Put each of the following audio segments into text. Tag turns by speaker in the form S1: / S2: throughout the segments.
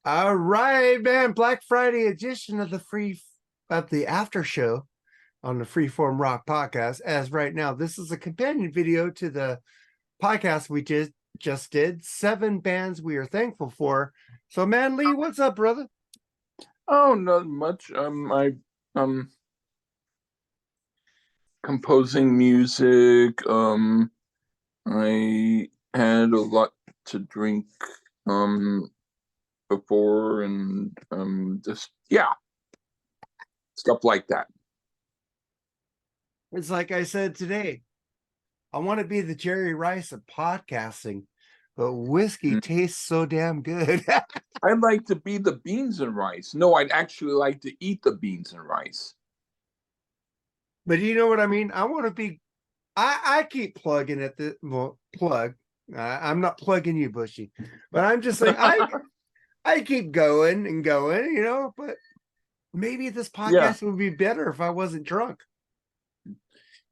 S1: All right, man. Black Friday edition of the after show on the Freeform Rock podcast. As right now, this is a companion video to the podcast we just did. 7 bands we are thankful for. So, man, Lee, what's up, brother?
S2: Oh, not much. I'm composing music. I had a lot to drink before, and just yeah, stuff like that.
S1: It's like I said today. I want to be the Jerry Rice of podcasting, but whiskey
S2: Mm.
S1: tastes so damn good.
S2: I'd like to be the beans and rice. No, I'd actually like to eat the beans and rice.
S1: But you know what I mean? I want to be. I keep plugging at the plug. I'm not plugging you, Bushy, but I'm just saying I keep going and going, but maybe this
S2: Yeah,
S1: podcast would be better if I wasn't drunk.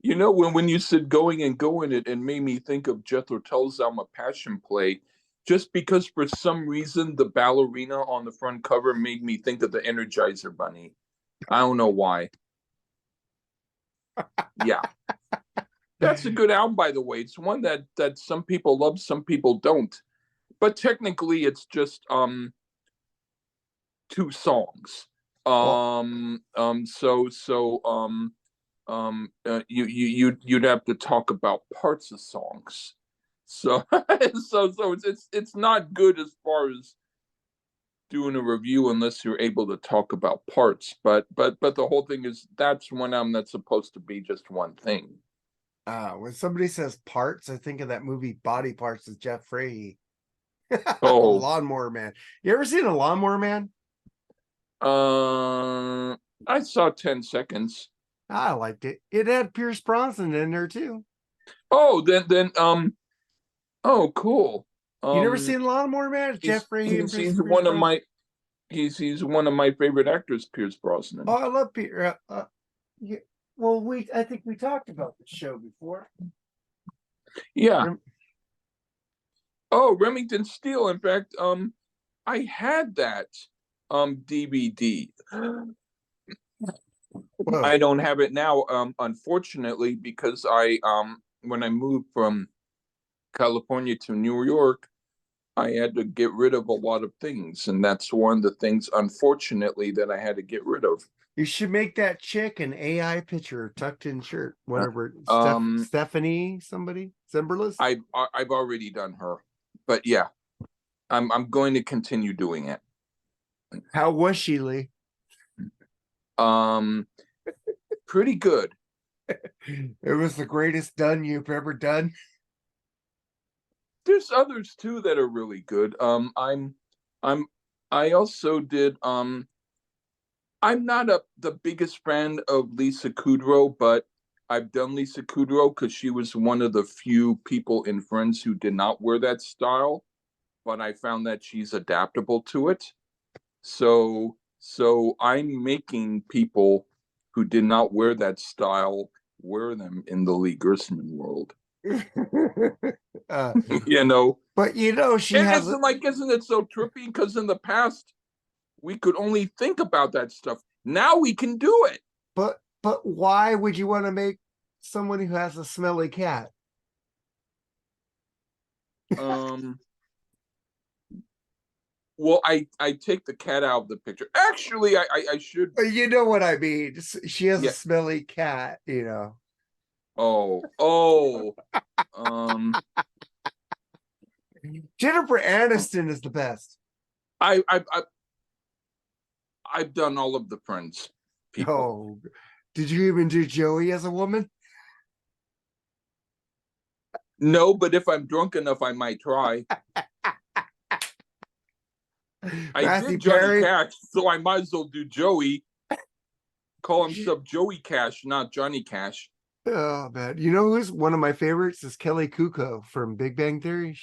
S2: when you said going and going, it made me think of Jethro Tull's I'm a Passion Play, just because for some reason the ballerina on the front cover made me think of the Energizer Bunny. I don't know why. Yeah, that's a good album, by the way. It's one that some people love, some people don't. But technically, it's just 2 songs.
S1: Well,
S2: You'd have to talk about parts of songs. So it's not good as far as doing a review unless you're able to talk about parts. But the whole thing is that's one album that's supposed to be just one thing.
S1: when somebody says parts, I think of that movie Body Parts with Jeff Fahey.
S2: Oh,
S1: Lawnmower Man. You ever seen a Lawnmower Man?
S2: I saw 10 seconds.
S1: I liked it. It had Pierce Brosnan in there too.
S2: Oh, then oh, cool.
S1: You never
S2: Um,
S1: seen Lawnmower Man? It's Jeff
S2: he's
S1: Fahey and
S2: he's
S1: Pierce,
S2: he's
S1: Pierce
S2: one of
S1: Brosnan.
S2: my he's one of my favorite actors, Pierce
S1: Oh,
S2: Brosnan.
S1: I love Peter. Yeah, well, I think we talked about the show before.
S2: Yeah. Oh, Remington Steele. In fact, I had that DVD.
S1: Whoa.
S2: I don't have it now, unfortunately, because I when I moved from California to New York, I had to get rid of a lot of things, and that's one of the things, unfortunately, that I had to get rid of.
S1: You should make that chick an AI picture, tucked in shirt,
S2: Uh,
S1: whatever.
S2: Um,
S1: Stephanie, somebody, Zimberless.
S2: I've already done her, but yeah, I'm going to continue doing it.
S1: How was she, Lee?
S2: Um, Pretty good.
S1: It was the greatest done you've ever done.
S2: There's others too that are really good. I'm I also did I'm not the biggest fan of Lisa Kudrow, but I've done Lisa Kudrow because she was one of the few people in Friends who did not wear that style, but I found that she's adaptable to it. So I'm making people who did not wear that style wear them in the Lee Gersman world.
S1: uh,
S2: you know,
S1: but she
S2: it
S1: has.
S2: isn't it so trippy? Because in the past we could only think about that stuff. Now we can do it.
S1: But why would you want to make someone who has a smelly cat?
S2: Um, well, I take the cat out of the picture. Actually, I should.
S1: You know what I mean? She has a
S2: Yeah.
S1: smelly cat.
S2: Oh. Um.
S1: Jennifer Aniston is the best.
S2: I I've done all of the Friends people.
S1: Oh, did you even do Joey as a woman?
S2: No, but if I'm drunk enough, I might try. I
S1: Matthew
S2: did Johnny
S1: Perry.
S2: Cash, so I might as well do Joey. Call himself Joey Cash, not Johnny Cash.
S1: Oh man, you know who's one of my favorites is Kelly Kuko from Big Bang Theory.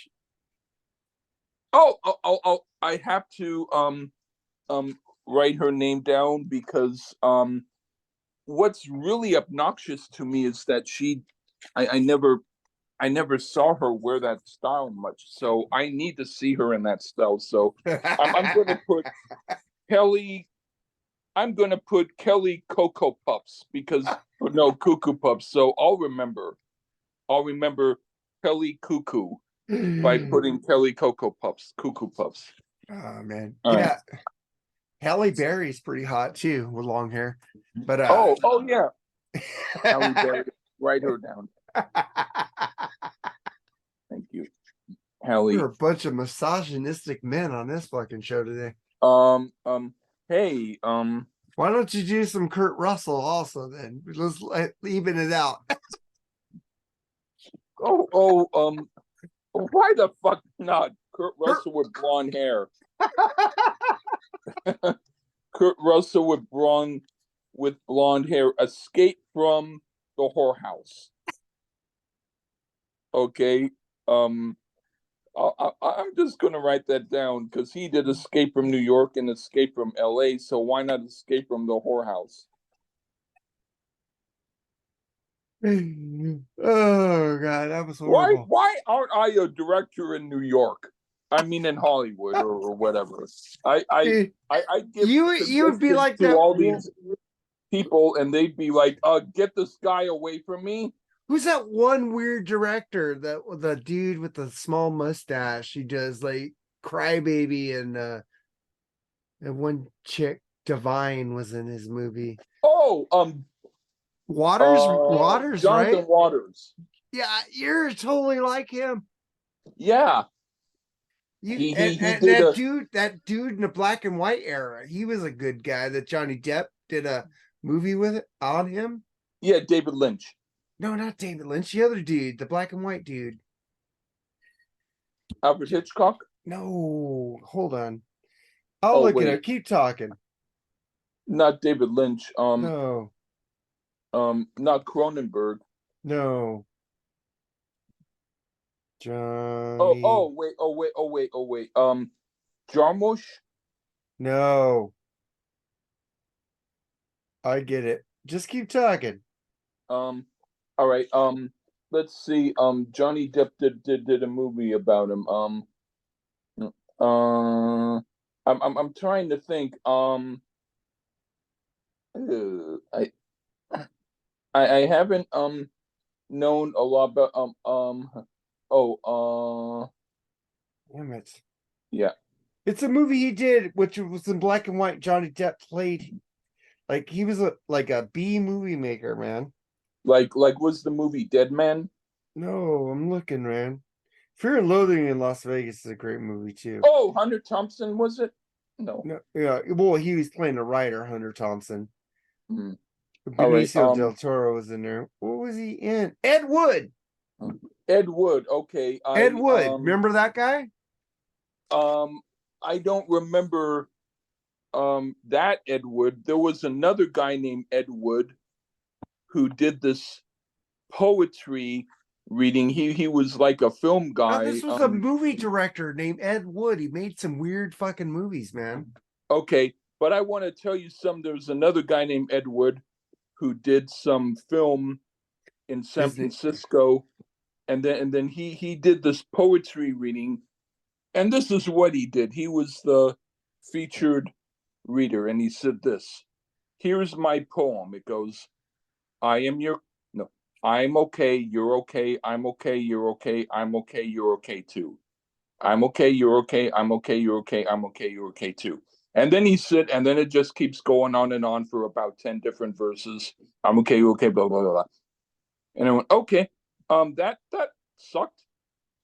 S2: I have to write her name down because what's really obnoxious to me is that I I never saw her wear that style much, so I need to see her in that style. So I'm going to put Kelly. I'm going to put Kelly Cocoa Puffs because no Cuckoo Puffs. So I'll remember. I'll remember Kelly Cuckoo by putting Kelly Cocoa Puffs, Cuckoo Puffs.
S1: Oh man,
S2: All right.
S1: yeah. Halle Berry's pretty hot too with long hair, but
S2: Oh yeah, Halle Berry. Write her down. Thank you, Halle.
S1: we're a bunch of misogynistic men on this fucking show today.
S2: Hey,
S1: Why don't you do some Kurt Russell also then? Let's even it out.
S2: why the fuck not? Kurt Russell with blonde hair. Kurt Russell with blonde hair. Escape from the whorehouse. Okay. I'm just gonna write that down because he did Escape from New York and Escape from L.A. So why not Escape from the whorehouse?
S1: Oh god, that was horrible.
S2: Why aren't I a director in New York? I mean, in Hollywood or whatever. I give
S1: You would be
S2: suggestions
S1: like
S2: to
S1: that.
S2: all these people, and they'd be like, get this guy away from me."
S1: Who's that one weird director, that the dude with the small mustache? He does like Crybaby and one chick Divine was in his movie.
S2: Oh,
S1: Waters,
S2: Jonathan
S1: right?
S2: Waters.
S1: Yeah, you're totally like him.
S2: Yeah,
S1: You
S2: he
S1: and
S2: did
S1: that dude in the black and white era, he was a good guy that Johnny Depp did a movie with it on him.
S2: yeah, David Lynch.
S1: No, not David Lynch, the other dude, the black and white dude.
S2: Alfred Hitchcock.
S1: No, hold on. I'll
S2: Oh
S1: look it
S2: wait,
S1: up. Keep talking.
S2: not David Lynch.
S1: No,
S2: Not Cronenberg.
S1: no. Johnny.
S2: Oh wait. Jarmusch.
S1: No, I get it. Just keep talking.
S2: All right. Let's see. Johnny Depp did a movie about him. I'm trying to think. I I haven't known a lot about oh
S1: Damn it.
S2: yeah,
S1: It's a movie he did, which was in black and white. Johnny Depp played like he was a B movie maker, man.
S2: like was the movie Dead Man?
S1: No, I'm looking, man. Fear and Loathing in Las Vegas is a great movie too.
S2: Oh, Hunter Thompson was it? No.
S1: No, yeah, well, he was playing the writer, Hunter Thompson.
S2: Hmm. All right.
S1: Benicio del Toro was in there. What was he in? Ed Wood.
S2: Ed Wood. Okay.
S1: Ed Wood. Remember that guy?
S2: I don't remember that Ed Wood. There was another guy named Ed Wood who did this poetry reading. He was like a film
S1: No,
S2: guy.
S1: this was a movie director named Ed Wood. He made some weird fucking movies, man.
S2: Okay, but I want to tell you some. There's another guy named Ed Wood who did some film in San Francisco, and then he did this poetry reading, and this is what he did. He was the featured reader, and he said this: "Here's my poem." It goes, "I am your no, I'm okay, you're okay, I'm okay, you're okay, I'm okay, you're okay too. I'm okay, you're okay, I'm okay, you're okay, I'm okay, you're okay too." And then he said, and then it just keeps going on and on for about 10 different verses. I'm okay, you're okay, blah, blah, blah, blah. And I went, okay, that sucked.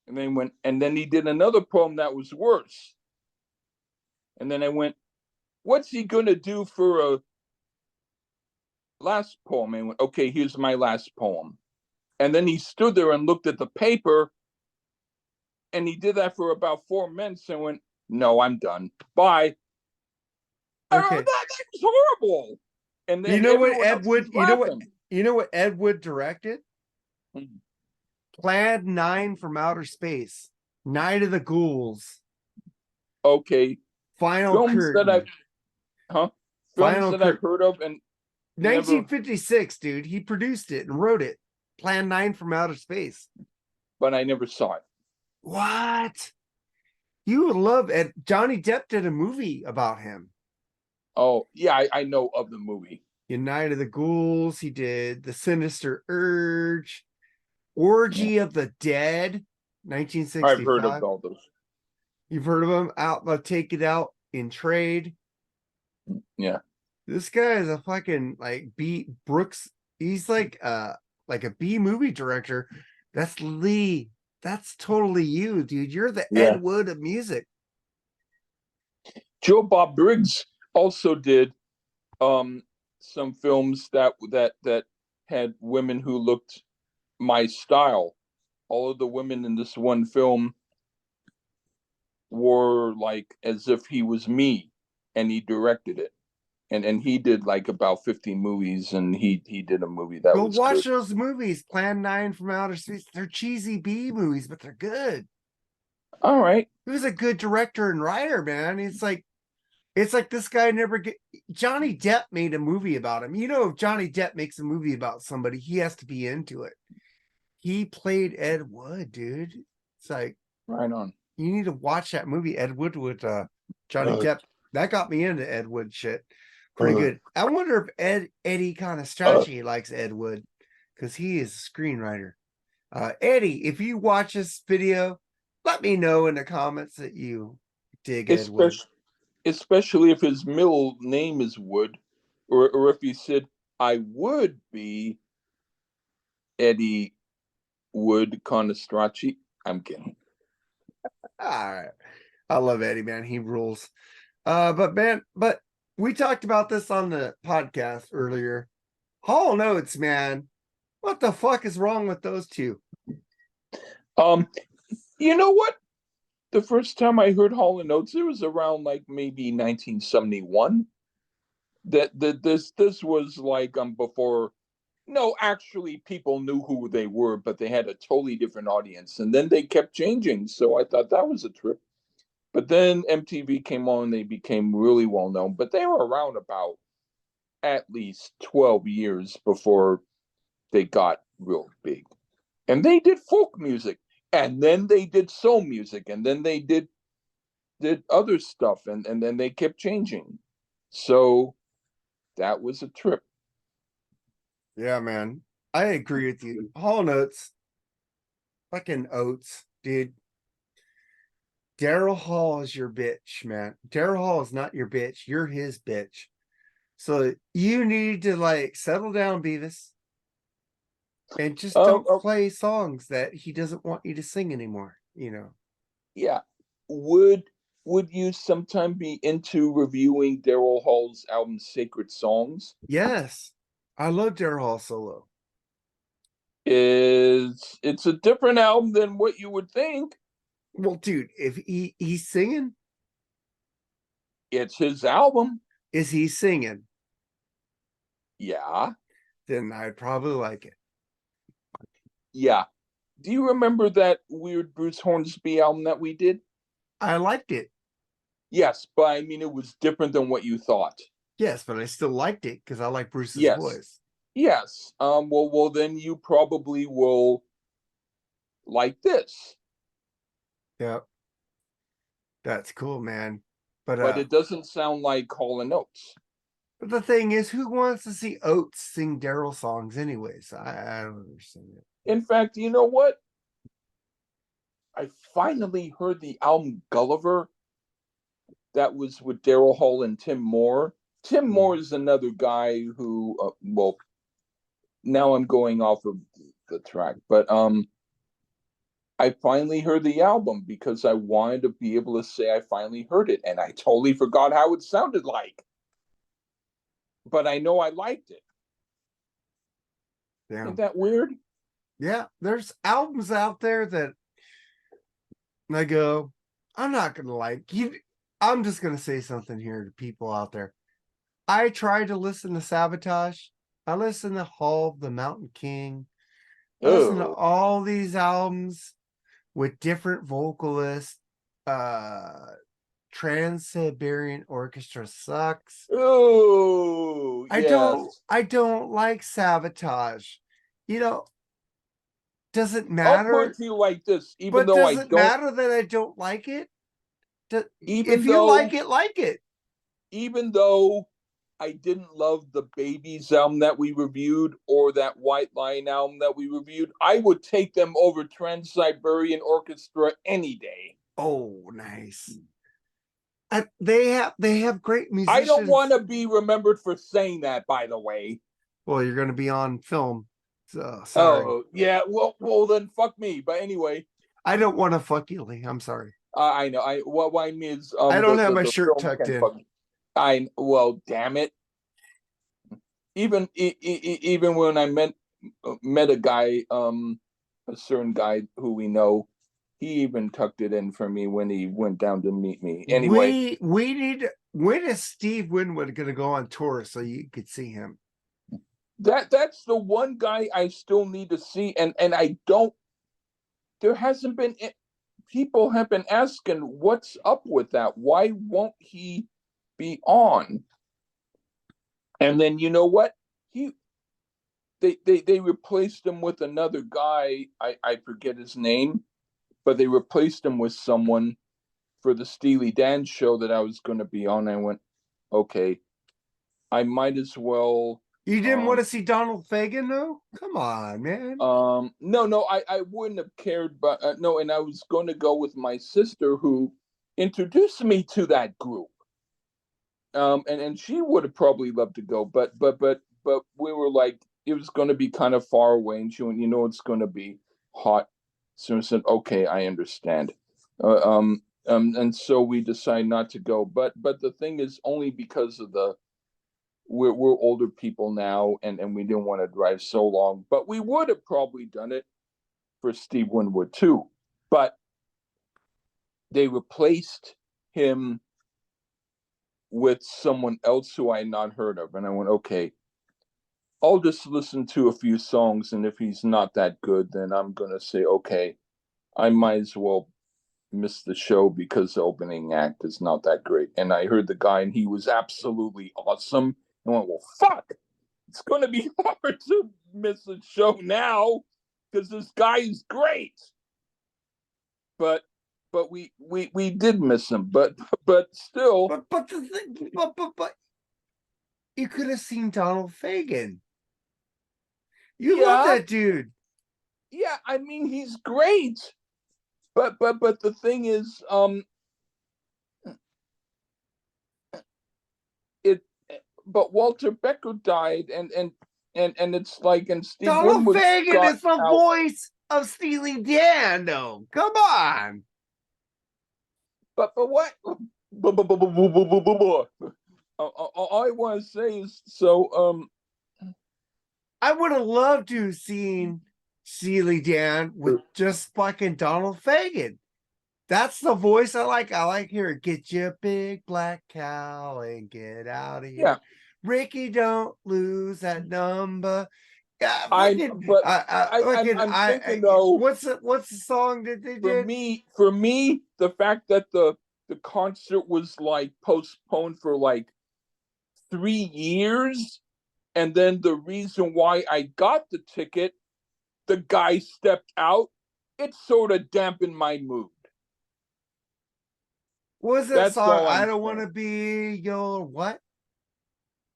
S2: And then went, and then he did another poem that was worse. And then I went, what's he gonna do for a last poem? And I went, okay, here's my last poem. And then he stood there and looked at the paper, and he did that for about 4 minutes and went, no, I'm done. Bye.
S1: Okay.
S2: That was horrible. And then
S1: you know what
S2: Ed Wood,
S1: you know what Ed Wood directed? Plan 9 from Outer Space. Night of the Ghouls.
S2: Okay.
S1: Final
S2: Films
S1: Curtain.
S2: that Films
S1: Final
S2: that I've heard of and
S1: 1956, dude. He produced it and wrote it. Plan 9 from Outer Space.
S2: but I never saw it.
S1: What? You would love it. Johnny Depp did a movie about him.
S2: Oh, yeah, I know of the movie.
S1: Night of the Ghouls. He did The Sinister Urge,
S2: Yeah.
S1: Orgy of the Dead,
S2: I've heard of
S1: 1965.
S2: all those.
S1: You've heard of him? Take It Out in Trade.
S2: Yeah.
S1: This guy is a fucking like B Brooks. He's like a B movie director. That's Lee. That's totally you, dude. You're the
S2: Yeah.
S1: Ed Wood of music.
S2: Joe Bob Briggs also did some films that had women who looked my style. All of the women in this one film were like as if he was me, and he directed it. And he did like about 50 movies, and he did a movie that
S1: Go
S2: was
S1: watch
S2: good.
S1: those movies. Plan 9 from Outer Space. They're cheesy B movies, but they're good.
S2: All right.
S1: He was a good director and writer, man. It's like this guy never get. Johnny Depp made a movie about him. You know, if Johnny Depp makes a movie about somebody, he has to be into it. He played Ed Wood, dude. It's like
S2: Right on.
S1: you need to watch that movie, Ed Wood with Johnny Depp. That got me into Ed Wood shit. Pretty good. I wonder if Eddie Conestrachi likes Ed Wood because he is a screenwriter. Eddie, if you watch this video, let me know in the comments that you dig Ed Wood.
S2: Especially if his middle name is Wood, or if he said, I would be Eddie Wood Conestrachi. I'm kidding.
S1: All right. I love Eddie, man. He rules. But we talked about this on the podcast earlier. Hall Notes, man. What the fuck is wrong with those two?
S2: Um, you know what? The first time I heard Hall and Oates, it was around like maybe 1971. This was like before. No, actually, people knew who they were, but they had a totally different audience, and then they kept changing. So I thought that was a trip. But then MTV came on, and they became really well known. But they were around about at least 12 years before they got real big. And they did folk music, and then they did soul music, and then they did other stuff, and then they kept changing. So that was a trip.
S1: Yeah, man. I agree with you. Hall Notes, fucking Oates, dude. Daryl Hall is your bitch, man. Daryl Hall is not your bitch. You're his bitch. So you need to like settle down, Beavis, and just
S2: Um,
S1: don't
S2: uh,
S1: play songs that he doesn't want you to sing anymore.
S2: yeah. Would would you sometime be into reviewing Daryl Hall's album Sacred Songs?
S1: Yes, I love Daryl Hall solo.
S2: It's a different album than what you would think.
S1: Well, dude, if he's singing,
S2: It's his album.
S1: is he singing?
S2: Yeah.
S1: Then I'd probably like it.
S2: Yeah. Do you remember that weird Bruce Hornsby album that we did?
S1: I liked it.
S2: Yes, but I mean it was different than what you thought.
S1: Yes, but I still liked it because I like Bruce's
S2: Yes.
S1: voice.
S2: Yes. Well then you probably will like this.
S1: Yep, that's cool, man.
S2: But it doesn't sound like Hall and Oates.
S1: But the thing is, who wants to see Oates sing Daryl songs anyways? I don't understand it.
S2: In fact, you know what? I finally heard the album Gulliver that was with Daryl Hall and Tim Moore. Tim Moore is another guy who, well, now I'm going off of the track, but I finally heard the album because I wanted to be able to say I finally heard it, and I totally forgot how it sounded like. But I know I liked it.
S1: Yeah.
S2: Isn't that weird?
S1: Yeah, there's albums out there that I go, I'm not gonna like you. I'm just gonna say something here to people out there. I tried to listen to Sabotage. I listened to Hall of the Mountain King. I listened to
S2: Oh,
S1: all these albums with different vocalists. Trans-Siberian Orchestra sucks.
S2: oh,
S1: I don't
S2: yes.
S1: I don't like Sabotage. You know, Does it
S2: I'll put it
S1: matter?
S2: to you like this, even
S1: But
S2: though
S1: does
S2: I
S1: it
S2: don't,
S1: matter that I don't like it? If
S2: even
S1: you like
S2: though,
S1: it, like it.
S2: even though I didn't love the Babies album that we reviewed or that White Line album that we reviewed, I would take them over Trans-Siberian Orchestra any day.
S1: Oh, nice. They have great
S2: I don't want
S1: musicians.
S2: to be remembered for saying that, by the way.
S1: Well, you're going to be on film, so sorry.
S2: Oh, yeah. Well, then fuck me. But anyway,
S1: I don't want to fuck you, Lee. I'm sorry.
S2: I know. What I mean is,
S1: I don't have my
S2: the
S1: shirt
S2: film
S1: tucked
S2: can
S1: in.
S2: fuck. Well, damn it. Even when I met a guy, a certain guy who we know, he even tucked it in for me when he went down to meet me. Anyway,
S1: We need. When is Steve Winwood going to go on tour so you could see him?
S2: that's the one guy I still need to see, and I don't. There hasn't been. People have been asking what's up with that. Why won't he be on? And then you know what? He they replaced him with another guy. I forget his name, but they replaced him with someone for the Steely Dan show that I was going to be on. I went, okay, I might as well.
S1: You didn't want to see Donald Fagen, though? Come on, man.
S2: No, I wouldn't have cared, but no, and I was going to go with my sister who introduced me to that group. And she would have probably loved to go, but we were like, it was going to be kind of far away, and she went, it's going to be hot. So I said, okay, I understand. And so we decided not to go. But the thing is, only because of we're older people now, and we didn't want to drive so long. But we would have probably done it for Steve Winwood too. But they replaced him with someone else who I had not heard of. And I went, okay, I'll just listen to a few songs. And if he's not that good, then I'm going to say, okay, I might as well miss the show because the opening act is not that great. And I heard the guy and he was absolutely awesome. And I went, well, fuck, it's going to be hard to miss the show now because this guy is great. But we did miss him. But still,
S1: But the thing, but you could have seen Donald Fagen. You love
S2: yeah,
S1: that dude.
S2: yeah. I mean, he's great. But the thing is, it. But Walter Becker died, and it's like, and Steve
S1: Donald
S2: Winwood
S1: Fagen
S2: got
S1: is the
S2: out.
S1: voice of Steely Dan, though. Come on.
S2: But what? All I want to say is so.
S1: I would have loved to have seen Steely Dan with just fucking Donald Fagen. That's the voice I like. I like hearing "Get your big black cow and get out of here."
S2: Yeah,
S1: Ricky, don't lose that number. Yeah,
S2: I'm.
S1: fucking,
S2: But I'm thinking though.
S1: what's the song that they
S2: For
S1: did?
S2: me, the fact that the concert was like postponed for like 3 years, and then the reason why I got the ticket, the guy stepped out. It sort of dampened my mood.
S1: What was that
S2: That's
S1: song?
S2: all
S1: I
S2: I'm
S1: don't want to
S2: saying.
S1: be your what?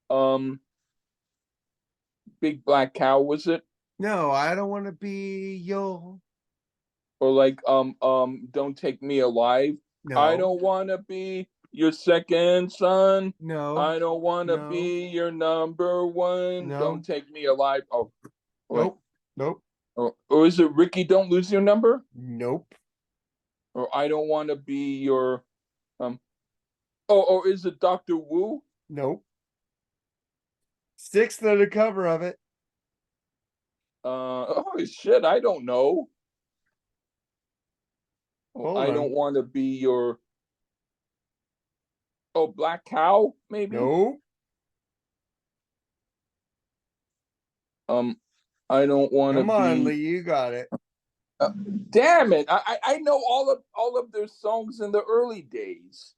S2: Um, Big Black Cow was it,
S1: No, I don't want to be your.
S2: or like Don't Take Me Alive. I
S1: No,
S2: don't want to be your second son.
S1: no,
S2: I don't want to
S1: no,
S2: be your number one. Don't
S1: no,
S2: take me alive. Oh, wait.
S1: nope, nope,
S2: Or is it Ricky? Don't lose your number.
S1: nope,
S2: Or I don't want to be your um. Oh, or is it Doctor Wu?
S1: nope. Sixth on the cover of it.
S2: Oh shit, I don't know. Oh,
S1: Hold
S2: I
S1: on.
S2: don't want to be your. Oh, Black Cow, maybe.
S1: Nope.
S2: Um, I don't want to
S1: Come on,
S2: be.
S1: Lee. You got it.
S2: Uh, Damn it! I know all of their songs in the early days.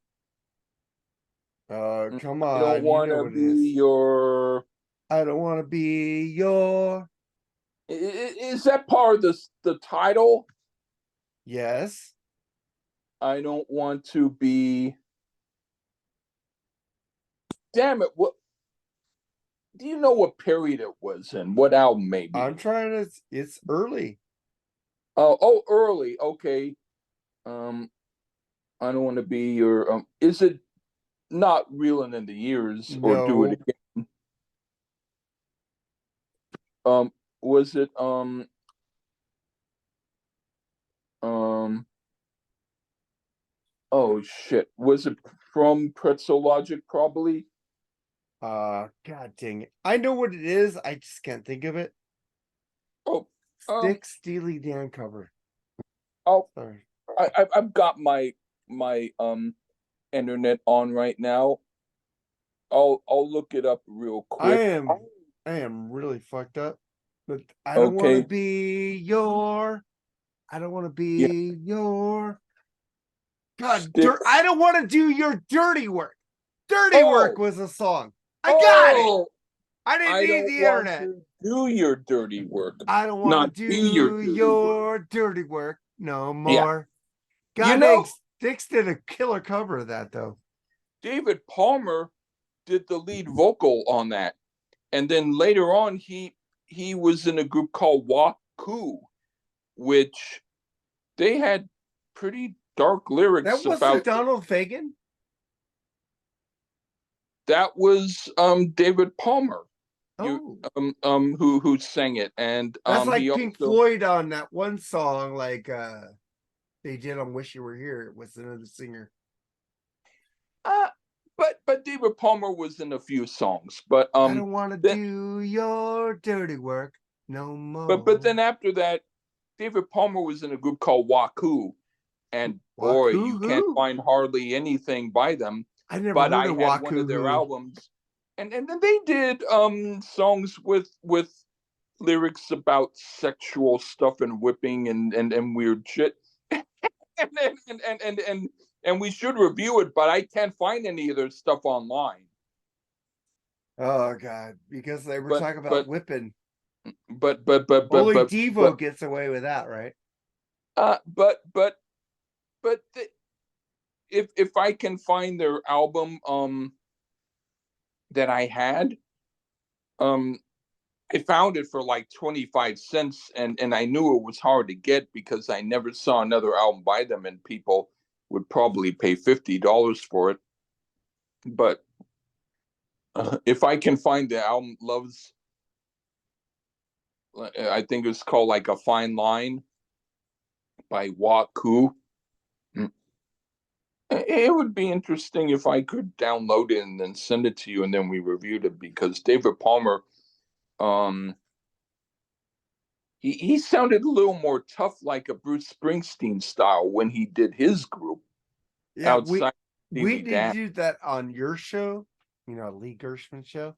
S1: Come
S2: I don't
S1: on. You
S2: want
S1: know
S2: to
S1: what it
S2: be
S1: is.
S2: your.
S1: I don't want to be your.
S2: Is that part of the title?
S1: Yes.
S2: I don't want to be. Damn it! What do you know? What period it was in? What album?
S1: I'm
S2: Maybe.
S1: trying to, it's early.
S2: Oh, early. Okay. Um, I don't want to be your. Is it not reeling in the years or do it
S1: No.
S2: again? Was it um? Oh shit! Was it from Pretzel Logic? Probably.
S1: God dang it. I know what it is. I just can't think of it.
S2: Oh,
S1: Stick Steely Dan cover.
S2: oh,
S1: Sorry.
S2: I've got my internet on right now. I'll look it up real
S1: I
S2: quick.
S1: am I am really fucked up. But I don't want to
S2: Okay.
S1: be your I don't want to
S2: Yeah.
S1: be your God,
S2: Sticks.
S1: I don't want to do your dirty work. Dirty work
S2: Oh,
S1: was a song. I got it.
S2: oh,
S1: I didn't
S2: I
S1: need
S2: don't
S1: the
S2: want
S1: internet.
S2: to do your dirty work,
S1: I don't want to
S2: not be your
S1: do
S2: dirty work.
S1: your dirty work no
S2: Yeah.
S1: more.
S2: You
S1: God dang,
S2: know,
S1: Styx did a killer cover of that though.
S2: David Palmer did the lead vocal on that. And then later on he was in a group called Waku, which they had pretty dark
S1: That
S2: lyrics
S1: wasn't
S2: about.
S1: Donald Fagen.
S2: That was David Palmer. You
S1: Oh,
S2: who sang it, and
S1: that's
S2: he
S1: like Pink
S2: also
S1: Floyd on that one song, like they did on "Wish You Were Here." It was another singer.
S2: uh but David Palmer was in a few songs, but
S1: I don't want to
S2: then
S1: do your dirty work no
S2: but
S1: more.
S2: then after that, David Palmer was in a group called Waku, and boy, you
S1: Waku
S2: can't
S1: Who?
S2: find hardly anything by them.
S1: I never
S2: But
S1: heard
S2: I
S1: of
S2: had one of
S1: Waku
S2: their
S1: Who.
S2: albums, and then they did songs with lyrics about sexual stuff and whipping and weird shit. and, and we should review it, but I can't find any of their stuff online.
S1: Oh God, because they were
S2: But
S1: talking about
S2: but
S1: whipping.
S2: but but but but
S1: Only
S2: but
S1: Devo
S2: but
S1: gets away with that, right?
S2: uh but but but the, if I can find their album that I had, um I found it for like 25 cents, and I knew it was hard to get because I never saw another album by them, and people would probably pay $50 for it. But if I can find the album Love's, I think it's called like A Fine Line by Waku. It would be interesting if I could download it and then send it to you, and then we reviewed it, because David Palmer, um, he sounded a little more tough, like a Bruce Springsteen style when he did his group
S1: Yeah,
S2: outside
S1: we
S2: Steely
S1: need to
S2: Dan.
S1: do that on your show, Lee Gershman show,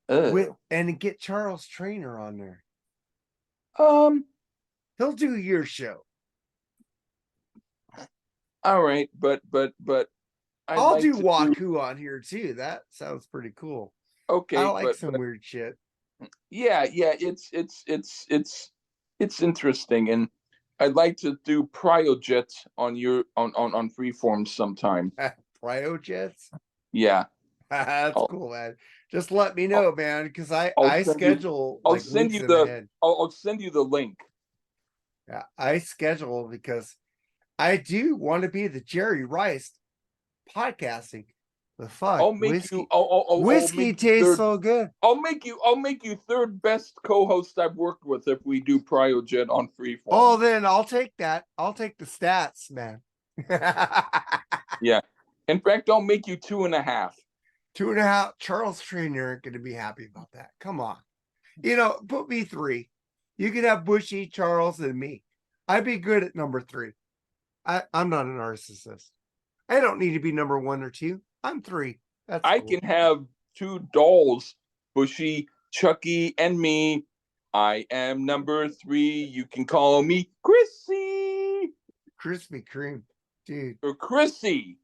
S1: with
S2: Uh,
S1: and get Charles Trainer on there.
S2: um,
S1: He'll do your show.
S2: all right, but I'd
S1: I'll
S2: like
S1: do
S2: to do.
S1: Waku on here too. That sounds pretty cool. I
S2: Okay,
S1: like some
S2: but
S1: weird shit.
S2: yeah, it's interesting, and I'd like to do Priojet on your on Freeform sometime.
S1: Cryojets.
S2: Yeah,
S1: That's
S2: I'll,
S1: cool, man. Just let me
S2: I'll
S1: know, man, because I
S2: I'll
S1: I
S2: send you
S1: schedule
S2: I'll
S1: like
S2: send
S1: weeks
S2: you
S1: in
S2: the
S1: ahead.
S2: I'll send you the link.
S1: Yeah, I schedule because I do want to be the Jerry Rice podcasting. The fuck
S2: I'll make you
S1: whiskey,
S2: I'll
S1: whiskey
S2: make you
S1: tastes
S2: third.
S1: so good.
S2: I'll make you third best co-host I've worked with if we do Priojet on
S1: Oh,
S2: Freeform.
S1: then I'll take that. I'll take the stats, man.
S2: Yeah. In fact, I'll make you 2.5.
S1: 2.5. Charles Trainer aren't going to be happy about that. Come on. Put me 3. You could have Bushy, Charles, and me. I'd be good at number 3. I'm not a narcissist. I don't need to be number 1 or 2. I'm 3. That's
S2: I
S1: cool.
S2: can have two dolls, Bushy, Chucky, and me. I am number 3. You can call me Chrissy
S1: Krispy Kreme. Dude,
S2: or Chrissy.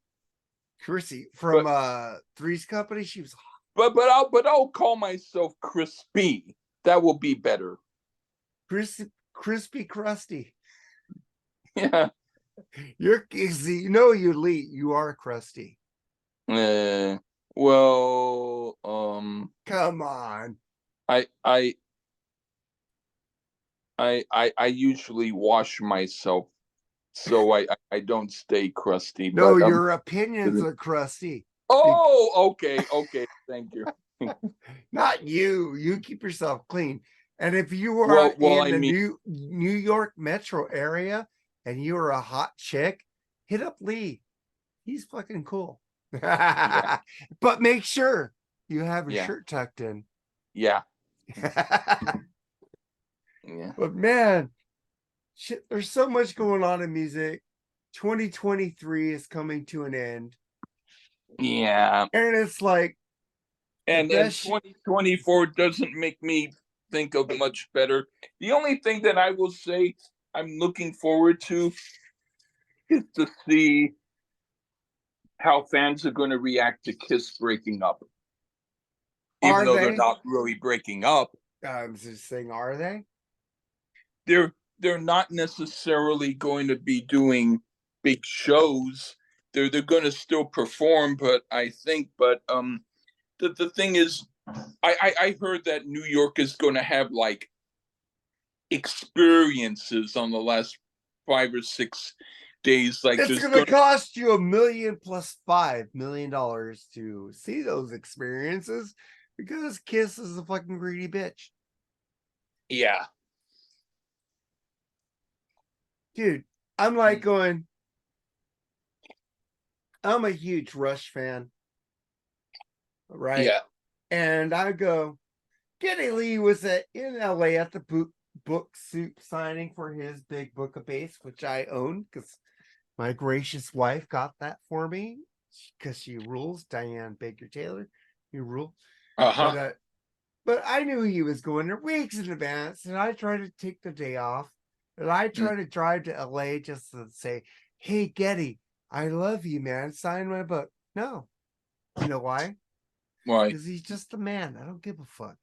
S1: Chrissy from
S2: But
S1: Three's Company, she was
S2: but I'll call myself Crispy. That will be better.
S1: crispy crusty.
S2: Yeah.
S1: You are crusty.
S2: Uh, well,
S1: Come on.
S2: I I I usually wash myself, so I don't stay crusty.
S1: No,
S2: But
S1: your opinions are crusty.
S2: oh, okay, thank you.
S1: Not you. You keep yourself clean. And if you are
S2: Well,
S1: in
S2: I
S1: the
S2: mean,
S1: New York metro area and you're a hot chick, hit up Lee. He's fucking cool.
S2: yeah,
S1: But make sure you have your
S2: yeah,
S1: shirt tucked in.
S2: yeah,
S1: But
S2: yeah,
S1: man, shit, there's so much going on in music. 2023 is coming to an end.
S2: yeah.
S1: And it's like the
S2: And
S1: best
S2: 2024 doesn't make me think of much better. The only thing that I will say I'm looking forward to is to see how fans are going to react to Kiss breaking up, even
S1: are
S2: though they're
S1: they?
S2: not really breaking up.
S1: I'm just saying, are they?
S2: They're not necessarily going to be doing big shows. They're going to still perform, but I think, the thing is, I heard that New York is going to have like experiences on the last 5 or 6 days. Like
S1: It's
S2: there's
S1: gonna
S2: going,
S1: cost you $1 million plus $5 million to see those experiences because Kiss is a fucking greedy bitch.
S2: yeah,
S1: Dude, I'm like going, I'm a huge Rush fan, right?
S2: yeah,
S1: And I go, Geddy Lee was in LA at the book suit signing for his big book of bass, which I own because my gracious wife got that for me because she rules. Diane Baker Taylor, you rule.
S2: uh
S1: But
S2: huh.
S1: but I knew he was going there weeks in advance, and I tried to take the day off, and I tried to drive to LA just to say, "Hey, Geddy, I love you, man. Sign my book." No, you know why?
S2: Right.
S1: Because he's just a man. I don't give a fuck.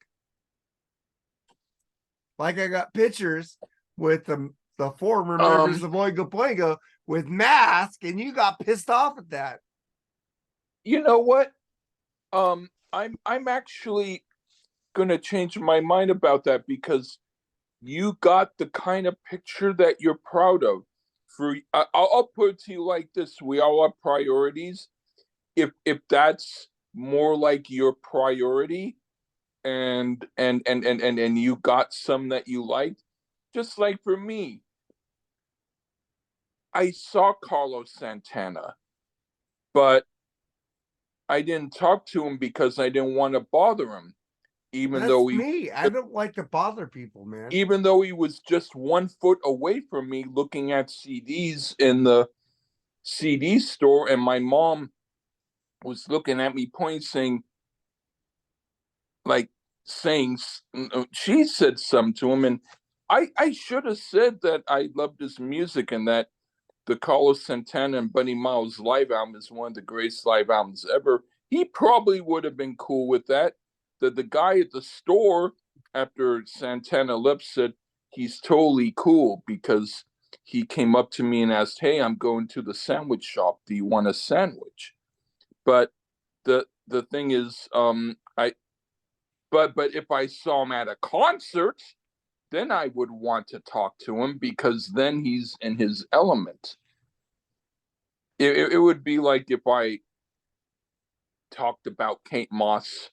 S1: Like I got pictures with the former members
S2: Um,
S1: of Oingo Boingo with masks, and you got pissed off at that.
S2: you know what? I'm actually gonna change my mind about that because you got the kind of picture that you're proud of. I'll put it to you like this: we all have priorities. If that's more like your priority, and you got some that you liked, just like for me, I saw Carlos Santana, but I didn't talk to him because I didn't want to bother him, even
S1: That's
S2: though he
S1: me. I don't like to bother people, man.
S2: even though he was just 1 foot away from me looking at CDs in the CD store, and my mom was looking at me pointing saying, like saying she said something to him, and I should have said that I loved his music and that the Carlos Santana and Bunny Miles live album is one of the greatest live albums ever. He probably would have been cool with that. The guy at the store after Santana left said he's totally cool because he came up to me and asked, "Hey, I'm going to the sandwich shop. Do you want a sandwich?" But the thing is, I but if I saw him at a concert, then I would want to talk to him because then he's in his element. It would be like if I talked about Kate Moss,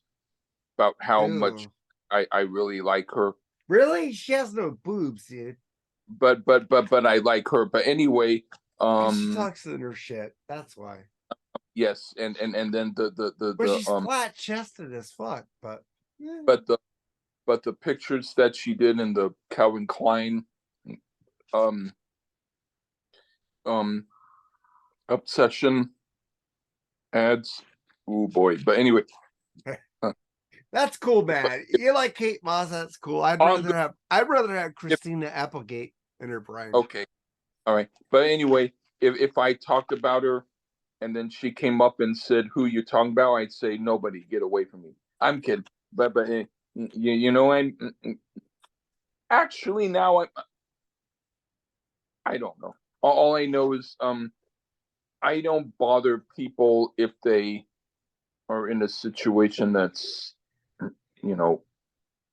S2: about how much
S1: Ew.
S2: I really like her,
S1: Really? She has no boobs, dude.
S2: but I like her. But anyway,
S1: She
S2: um,
S1: talks in her shit. That's why.
S2: yes, and then
S1: But she's flat chested as fuck. But
S2: but the but the pictures that she did in the Calvin Klein um um obsession ads, oh boy. But anyway, uh,
S1: that's cool, man. You like Kate Moss? That's cool.
S2: um,
S1: I'd rather have
S2: if
S1: Christina Applegate in her prime.
S2: okay, all right. But anyway, if I talked about her and then she came up and said, "Who you talking about?" I'd say, "Nobody, get away from me." I'm kidding, but you know, Actually, now I don't know. All I know is I don't bother people if they are in a situation that's you know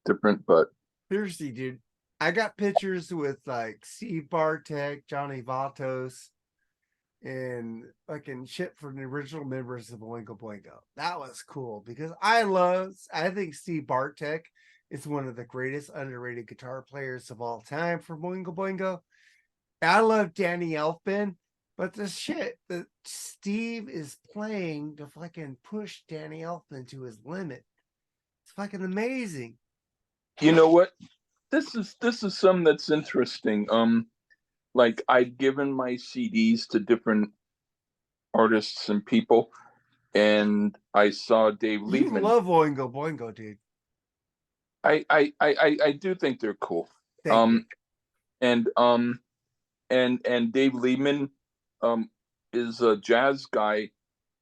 S2: different. But
S1: Seriously, dude. I got pictures with like Steve Bartek, Johnny Vatos, and fucking shit from the original members of Oingo Boingo. That was cool because I think Steve Bartek is one of the greatest underrated guitar players of all time from Oingo Boingo. I love Danny Elfman, but the shit that Steve is playing to fucking push Danny Elfman to his limit. It's fucking amazing.
S2: you know what? This is something that's interesting. Like I'd given my CDs to different artists and people, and I saw Dave
S1: You
S2: Liebman.
S1: love Oingo Boingo, dude.
S2: I do think they're cool.
S1: Thank you.
S2: Um, and Dave Liebman um is a jazz guy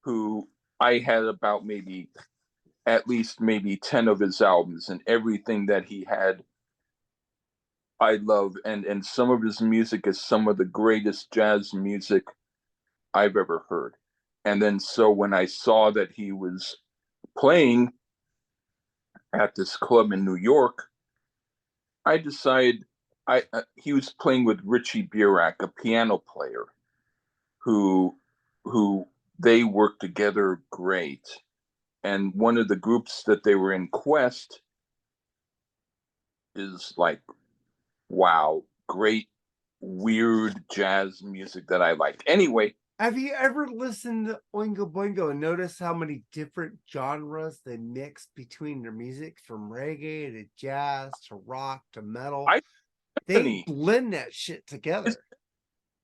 S2: who I had about maybe at least maybe 10 of his albums, and everything that he had I love, and some of his music is some of the greatest jazz music I've ever heard. And then so when I saw that he was playing at this club in New York, I decided I he was playing with Richie Burak, a piano player who who they worked together great. And one of the groups that they were in, Quest, is like wow, great weird jazz music that I like. Anyway,
S1: Have you ever listened to Oingo Boingo and noticed how many different genres they mix between their music, from reggae to jazz to rock to metal?
S2: I
S1: They
S2: Anthony
S1: blend that shit
S2: is
S1: together.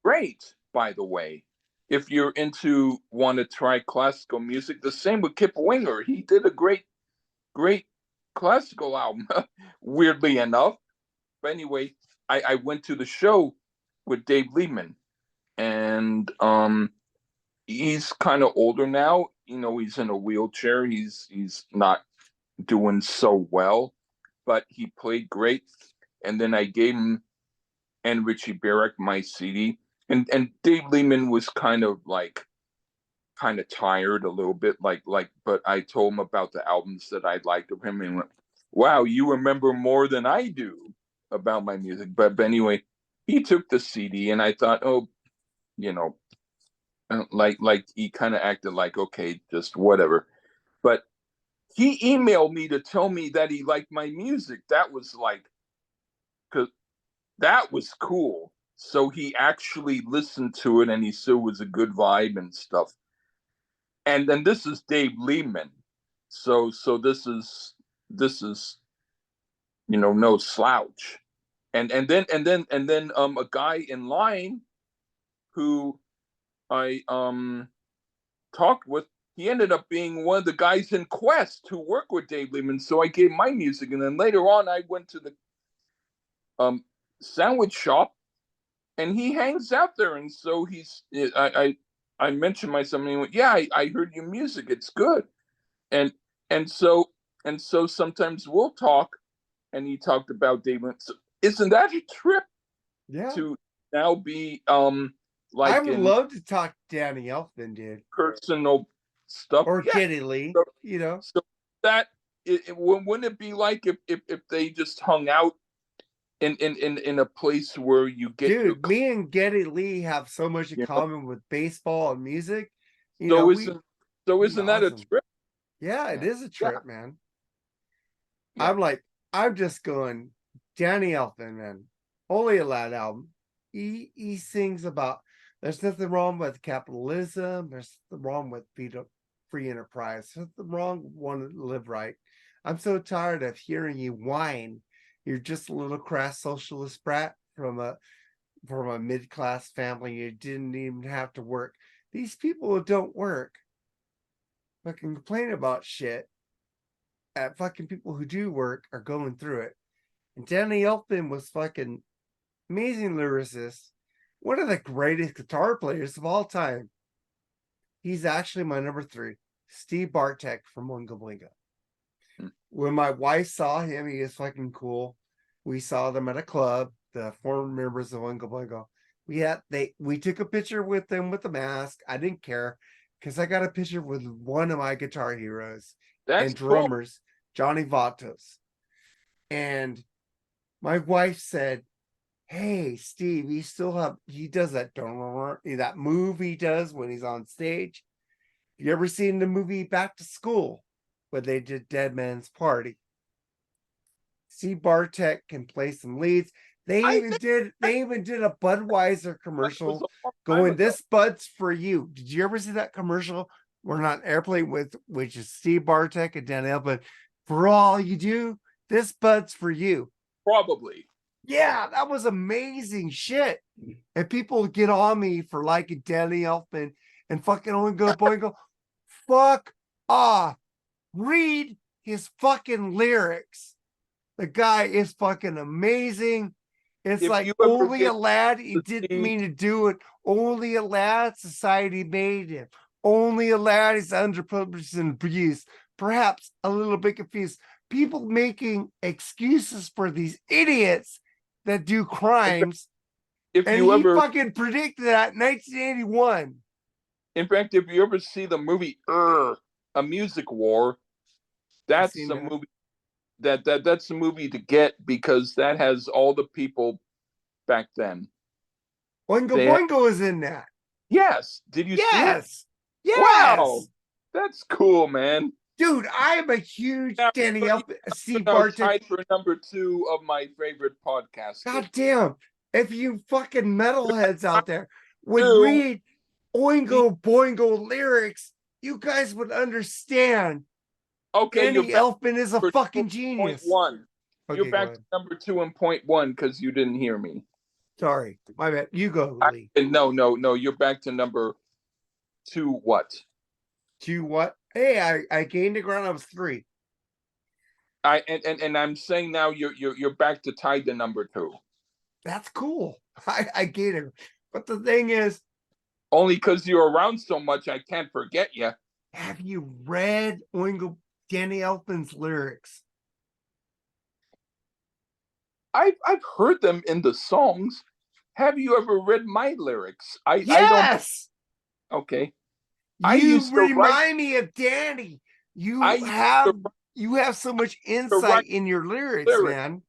S2: great, by the way. If you're into want to try classical music, the same with Kip Winger. He did a great classical album, weirdly enough. But anyway, I went to the show with Dave Liebman, and he's kind of older now. You know, he's in a wheelchair. He's not doing so well, but he played great. And then I gave him and Richie Barrett my CD, and Dave Lehman was kind of tired a little bit, but I told him about the albums that I liked of him, and went, "Wow, you remember more than I do about my music." But anyway, he took the CD, and I thought, oh, you know, like he kind of acted like, okay, just whatever. But he emailed me to tell me that he liked my music. That was like, cause that was cool. So he actually listened to it, and he said it was a good vibe and stuff. And then this is Dave Lehman. So this is no slouch. And then a guy in line who I talked with, he ended up being one of the guys in Quest who work with Dave Lehman. So I gave my music, and then later on I went to the um sandwich shop, and he hangs out there. And so I mentioned myself, and he went, "Yeah, I heard your music. It's good." And and so and so sometimes we'll talk, and he talked about David. So isn't that a trip
S1: Yeah.
S2: to now be
S1: I
S2: like
S1: would
S2: in
S1: love to talk to Danny Elfman, dude.
S2: personal stuff?
S1: Or
S2: Yeah.
S1: Geddy Lee,
S2: So,
S1: you know.
S2: so that wouldn't it be like if they just hung out in a place where you get your
S1: Dude, me and Geddy Lee have so much in
S2: you know
S1: common with baseball and music.
S2: so
S1: We
S2: isn't so
S1: be
S2: isn't that a
S1: awesome.
S2: trip?
S1: Yeah, it
S2: Yeah,
S1: is a
S2: yeah,
S1: trip, man.
S2: yeah.
S1: I'm like, I'm just going, Danny Elfman, man. Only a Lad album. He sings about there's nothing wrong with capitalism, there's nothing wrong with free enterprise, there's nothing wrong with wanting to live right. I'm so tired of hearing you whine. You're just a little crass socialist brat from a mid-class family. You didn't even have to work. These people who don't work fucking complain about shit at fucking people who do work are going through it. And Danny Elfman was fucking amazing lyricist, one of the greatest guitar players of all time. He's actually my number three, Steve Bartek from Oingo Boingo.
S2: Mm.
S1: When my wife saw him, he is fucking cool. We saw them at a club, the former members of Oingo Boingo. We took a picture with them with the mask. I didn't care because I got a picture with one of my guitar heroes
S2: That's
S1: and
S2: cool.
S1: drummers, Johnny Vatos. And my wife said, "Hey, Steve, he does that move he does when he's on stage. You ever seen the movie Back to School where they did Dead Man's Party? Steve Bartek can play some leads.
S2: I think
S1: They even did a Budweiser
S2: that was
S1: commercial
S2: a long time
S1: going,
S2: ago.
S1: "This Bud's for you." Did you ever see that commercial? We're on airplane with which is Steve Bartek and Dan Elfman. "For all you do, this Bud's for you."
S2: Probably.
S1: Yeah, that was amazing shit. And people get on me for liking Danny Elfman and fucking Oingo Boingo. Fuck off. Read his fucking lyrics. The guy is fucking amazing. It's
S2: If
S1: like
S2: you ever
S1: only a
S2: get
S1: lad, he
S2: to
S1: didn't
S2: see,
S1: mean to do it. Only a lad, society made him. Only a lad is underprivileged and abused. Perhaps a little bit confused. People making excuses for these idiots that do crimes.
S2: if
S1: And
S2: you
S1: he
S2: ever,
S1: fucking predicted that in 1981.
S2: in fact, if you ever see the movie A Music War,
S1: I
S2: that's
S1: seen
S2: a
S1: that.
S2: movie that's a movie to get because that has all the people back then.
S1: Oingo
S2: They had,
S1: Boingo is in that.
S2: yes. Did you see it?
S1: Yes.
S2: Wow,
S1: Yes.
S2: that's cool, man.
S1: Dude, I am a huge
S2: Now,
S1: Danny Elfman, Steve
S2: now
S1: Bartek.
S2: tied for number 2 of my favorite podcasters.
S1: God damn. If you fucking metalheads out there would
S2: Two,
S1: read
S2: the
S1: Oingo Boingo lyrics, you guys would understand
S2: okay, you're
S1: Danny
S2: back
S1: Elfman is a
S2: for
S1: fucking
S2: point
S1: genius.
S2: one. You're
S1: Okay, go
S2: back to
S1: ahead.
S2: number 2 and point 1 because you didn't hear me.
S1: Sorry. My bad. You go, Lee.
S2: No. You're back to number 2. What?
S1: To what? Hey, I gained the ground. I was 3.
S2: And I'm saying now you're back to tied to number 2.
S1: That's cool. I get it. But the thing is,
S2: Only because you're around so much, I can't forget you.
S1: have you read Oingo Danny Elfman's lyrics?
S2: I've heard them in the songs. Have you ever read my lyrics? I don't.
S1: Yes.
S2: Okay. I
S1: You
S2: used to write.
S1: remind me of Danny.
S2: I
S1: You
S2: used
S1: have
S2: to,
S1: you have so much
S2: to
S1: insight
S2: write
S1: in your lyrics,
S2: lyrics.
S1: man.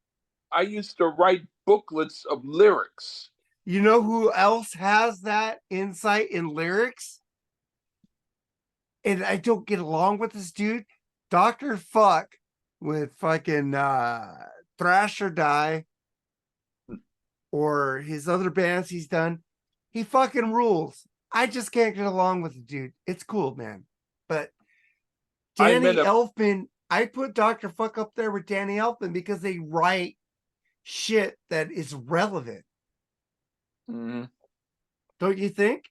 S2: I used to write booklets of lyrics.
S1: You know who else has that insight in lyrics? And I don't get along with this dude, Dr. Fuck, with fucking Thrash or Die, or his other bands he's done. He fucking rules. I just can't get along with the dude. It's cool, man. But
S2: I met
S1: Danny
S2: him.
S1: Elfman, I put Dr. Fuck up there with Danny Elfman because they write shit that is relevant.
S2: Mhm.
S1: Don't you think?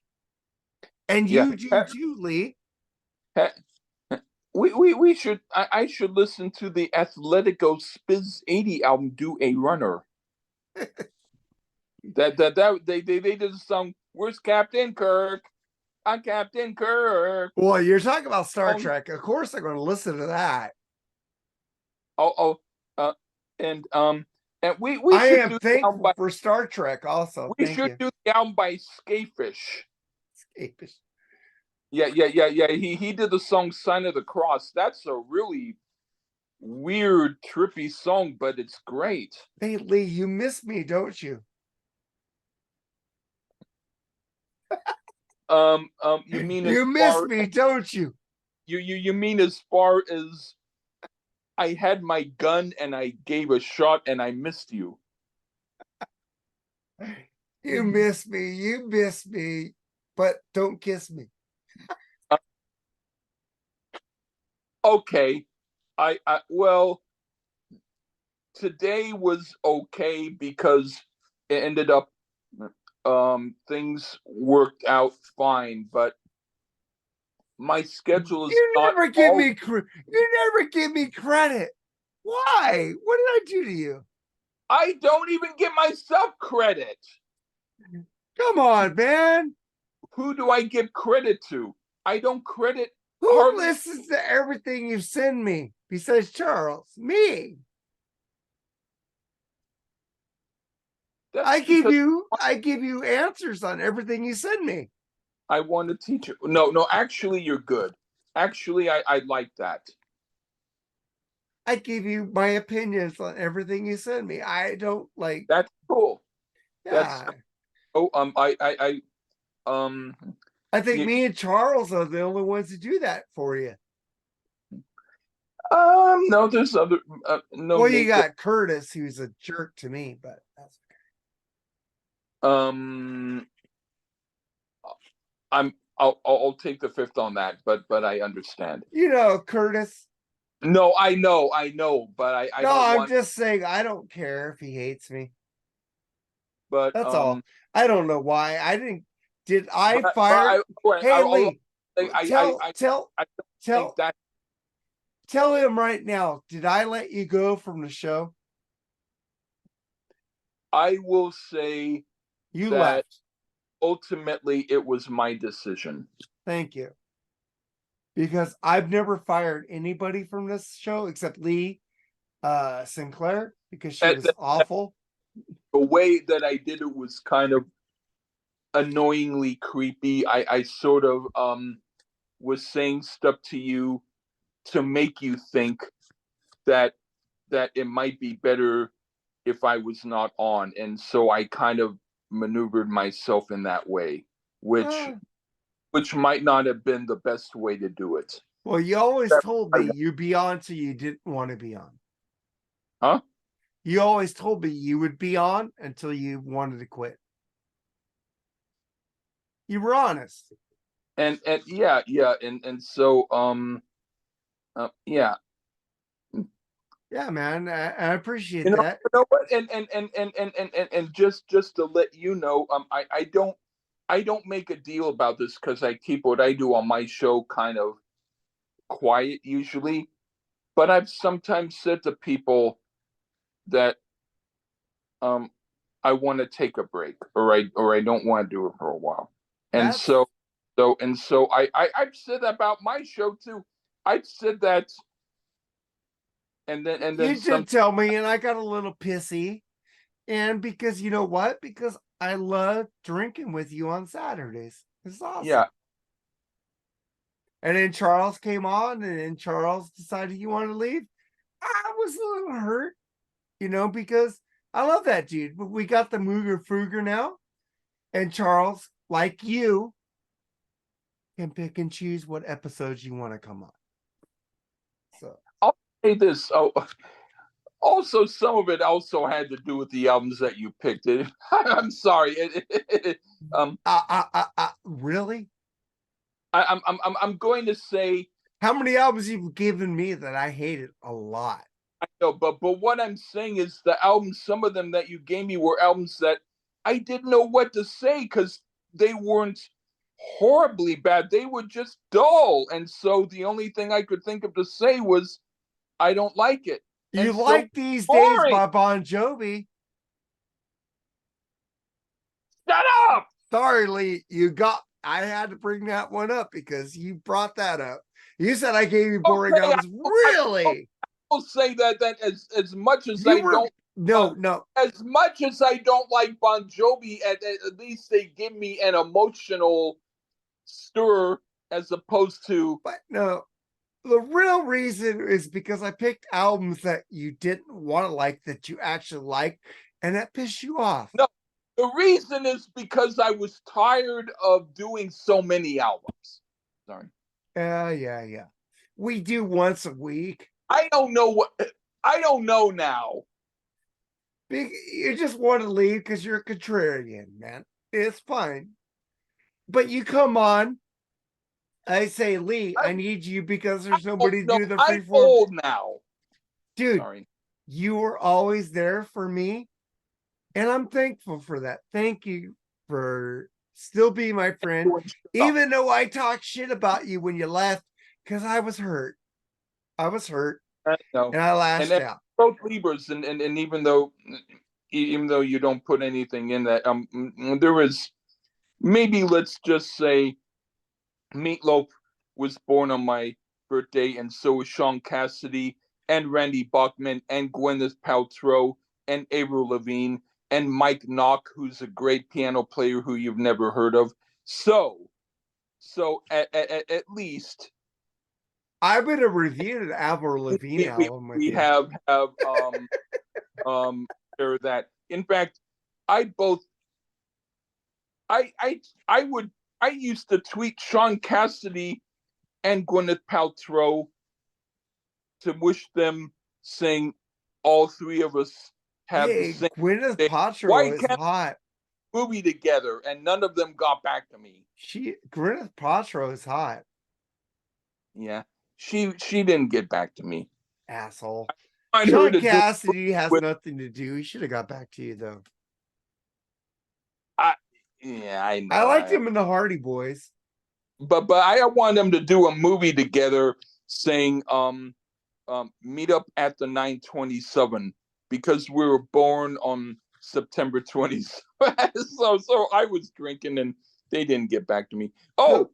S1: And
S2: Yeah.
S1: you do too, Lee.
S2: We should. I should listen to the Athletico Spiz 80 album. Do a runner. That they did a song. Where's Captain Kirk? I'm Captain Kirk.
S1: Well, you're talking about Star
S2: Oh,
S1: Trek. Of course, I'm going to listen to that.
S2: oh, and we
S1: I
S2: should
S1: am
S2: do the album
S1: thankful
S2: by
S1: for Star Trek. Also,
S2: we
S1: thank
S2: should
S1: you.
S2: do the album by Skafish.
S1: Escapist.
S2: Yeah. He did the song "Sign of the Cross." That's a really weird, trippy song, but it's great.
S1: Hey, Lee, you miss me, don't you?
S2: You mean as
S1: You miss
S2: far
S1: me, don't you?
S2: you mean as far as I had my gun and I gave a shot and I missed you.
S1: You miss me. You miss me, but don't kiss me.
S2: Uh, okay, I well today was okay because it ended up things worked out fine, but my schedule is
S1: You
S2: not
S1: never give
S2: all.
S1: me you never give me credit. Why? What did I do to you?
S2: I don't even give myself credit.
S1: Come on, man.
S2: Who do I give credit to? I don't credit
S1: Who
S2: hardly.
S1: listens to everything you send me besides Charles? Me.
S2: That's because
S1: I give you answers on everything you send me.
S2: I want to teach you. No, no, actually, you're good. Actually, I like that.
S1: I give you my opinions on everything you send me. I don't like,
S2: That's cool. That's
S1: yeah.
S2: oh um
S1: I think
S2: you,
S1: me and Charles are the only ones to do that for you.
S2: no, there's other no
S1: Well, you
S2: Nate.
S1: got Curtis, who's a jerk to me, but that's
S2: Um, I'll take the fifth on that, but I understand.
S1: Curtis.
S2: No, I know, but I
S1: No,
S2: don't
S1: I'm
S2: want.
S1: just saying I don't care if he hates me.
S2: But
S1: That's all. I don't know why. I didn't. Did I
S2: but
S1: fire? Hey
S2: I'll
S1: Lee,
S2: say
S1: tell tell
S2: I don't think
S1: tell
S2: that
S1: tell him right now. Did I let you go from the show?
S2: I will say
S1: You
S2: that
S1: left.
S2: ultimately it was my decision.
S1: Thank you. Because I've never fired anybody from this show except Lee Sinclair because she was
S2: That
S1: awful.
S2: the way that I did it was kind of annoyingly creepy. I sort of was saying stuff to you to make you think that it might be better if I was not on, and so I kind of maneuvered myself in that way, which
S1: Uh,
S2: might not have been the best way to do it.
S1: well, you always told
S2: I,
S1: me you'd be on so you didn't want to be on.
S2: huh?
S1: You always told me you would be on until you wanted to quit. You were honest.
S2: And yeah, and so yeah.
S1: Yeah, man. I appreciate that.
S2: You know what? And just to let you know, I don't make a deal about this because I keep what I do on my show kind of quiet usually. But I've sometimes said to people that um I want to take a break, or I don't want to do it for a while. And
S1: That's
S2: so I've said that about my show too. I've said that, and then
S1: you
S2: some.
S1: did tell me, and I got a little pissy. And because you know what? Because I love drinking with you on Saturdays. It's awesome.
S2: Yeah,
S1: And then Charles came on, and then Charles decided you wanted to leave. I was a little hurt, because I love that dude. But we got the Mooger Fruger now, and Charles, like you, can pick and choose what episodes you want to come on. So
S2: I'll say this. Oh, also some of it also had to do with the albums that you picked. I'm sorry.
S1: really?
S2: I'm going to say
S1: How many albums you've given me that I hated a lot?
S2: I know, but what I'm saying is the albums. Some of them that you gave me were albums that I didn't know what to say because they weren't horribly bad. They were just dull, and so the only thing I could think of to say was I don't like it.
S1: You
S2: And so
S1: like These Days
S2: boring.
S1: by Bon Jovi.
S2: Shut up.
S1: Sorry, Lee, I had to bring that one up because you brought that up. You said I gave you boring
S2: Okay,
S1: albums. Really?
S2: will say that as much as
S1: You
S2: I
S1: were
S2: don't
S1: no.
S2: as much as I don't like Bon Jovi, at least they give me an emotional stir as opposed to
S1: But no. The real reason is because I picked albums that you didn't want to like that you actually liked, and that pissed you off.
S2: no. The reason is because I was tired of doing so many albums. Sorry.
S1: Yeah. We do once a week.
S2: I don't know what I don't know now.
S1: You just want to leave because you're a contrarian, man. It's fine. But you come on. I say, Lee, I need you because there's nobody to
S2: No,
S1: do the
S2: I'm
S1: freeform.
S2: old now.
S1: Dude,
S2: Sorry.
S1: you were always there for me. And I'm thankful for that. Thank you for still being my friend, even though I talked shit about you when you left, because I was hurt. I was hurt
S2: No.
S1: and I lashed
S2: And
S1: out.
S2: both Libras, and even though you don't put anything in that, there is maybe let's just say Meatloaf was born on my birthday, and so was Sean Cassidy and Randy Bachman and Gwyneth Paltrow and Avril Lavigne and Mike Knock, who's a great piano player who you've never heard of. So at least
S1: I'm gonna review an Avril Lavigne album with
S2: we
S1: you.
S2: have there that. In fact, I both I would I used to tweet Sean Cassidy and Gwyneth Paltrow to wish them, saying all three of us have the
S1: Hey,
S2: same
S1: Gwyneth
S2: day. Why
S1: Paltrow is
S2: can't
S1: hot.
S2: we movie together? And none of them got back to me.
S1: Gwyneth Paltrow is hot.
S2: Yeah, she didn't get back to me.
S1: Asshole.
S2: I wanted her
S1: Sean
S2: to do
S1: Cassidy has
S2: with
S1: nothing to do. He should have got back to you though.
S2: I yeah, I
S1: I
S2: know.
S1: liked him in the Hardy Boys.
S2: But I want them to do a movie together, saying meet up at the 927 because we were born on September 20th. So I was drinking and they didn't get back to me. Oh,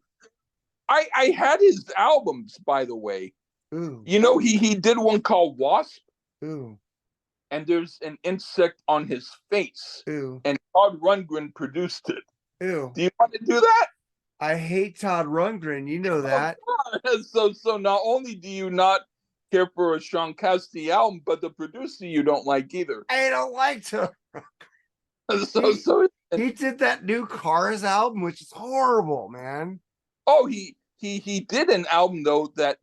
S2: I had his albums, by the way.
S1: Ooh.
S2: You know, he did one called Wasp.
S1: Ooh.
S2: And there's an insect on his face.
S1: Ooh.
S2: And Todd Rundgren produced it.
S1: Ew.
S2: Do you want to do that?
S1: I hate Todd Rundgren. You know that.
S2: So not only do you not care for a Sean Cassidy album, but the producer you don't like either.
S1: I don't like Todd
S2: So
S1: he did that new Cars album, which is horrible, man.
S2: oh, he did an album though that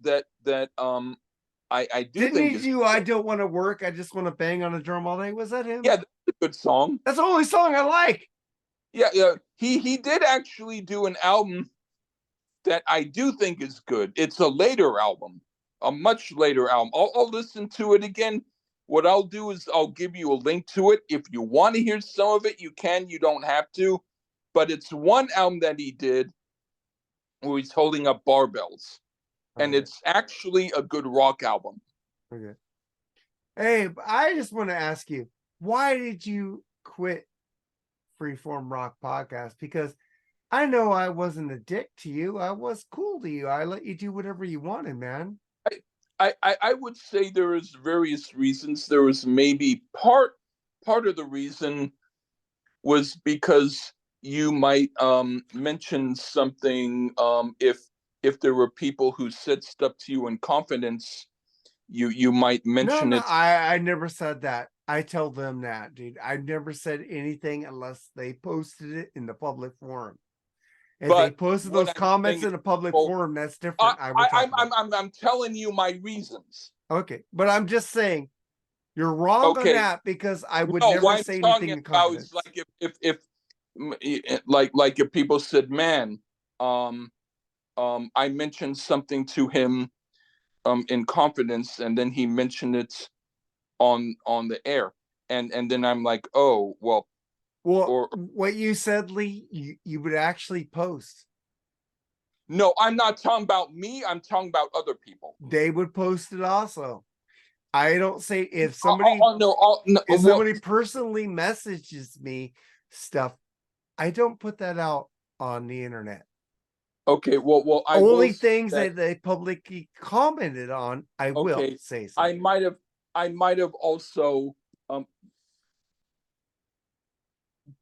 S2: I do
S1: Didn't
S2: think
S1: he
S2: is
S1: do I Don't Want to Work, I Just Want to Bang on a Drum All Day? Was that him?
S2: yeah, that's a good song.
S1: That's the only song I like.
S2: Yeah. He did actually do an album that I do think is good. It's a later album, a much later album. I'll listen to it again. What I'll do is I'll give you a link to it. If you want to hear some of it, you can. You don't have to. But it's one album that he did where he's holding up barbells. And it's actually a good rock album.
S1: Okay. Hey, I just want to ask you, why did you quit Freeform Rock Podcast? Because I know I wasn't a dick to you. I was cool to you. I let you do whatever you wanted, man.
S2: I would say there is various reasons. There was maybe part of the reason was because you might mention something if there were people who said stuff to you in confidence, you might mention
S1: No,
S2: it.
S1: I never said that. I tell them that, dude. I never said anything unless they posted it in the public forum. If they
S2: But
S1: posted
S2: what
S1: those
S2: I'm
S1: comments
S2: saying
S1: in a public
S2: well,
S1: forum, that's different. I would talk about.
S2: I'm telling you my reasons.
S1: Okay, but I'm just saying you're wrong on
S2: Okay.
S1: that because I would
S2: No,
S1: never
S2: what I'm
S1: say
S2: talking
S1: anything in
S2: about
S1: confidence.
S2: is like if like if people said, man, I mentioned something to him in confidence, and then he mentioned it on the air, and then I'm like, oh well.
S1: Well, what you said, Lee, you would actually post.
S2: No, I'm not talking about me. I'm talking about other people.
S1: They would post it also. I don't say if somebody if somebody personally messages me stuff, I don't put that out on the internet.
S2: Okay, well, I
S1: only things that they publicly commented on, I will say something.
S2: I might have also,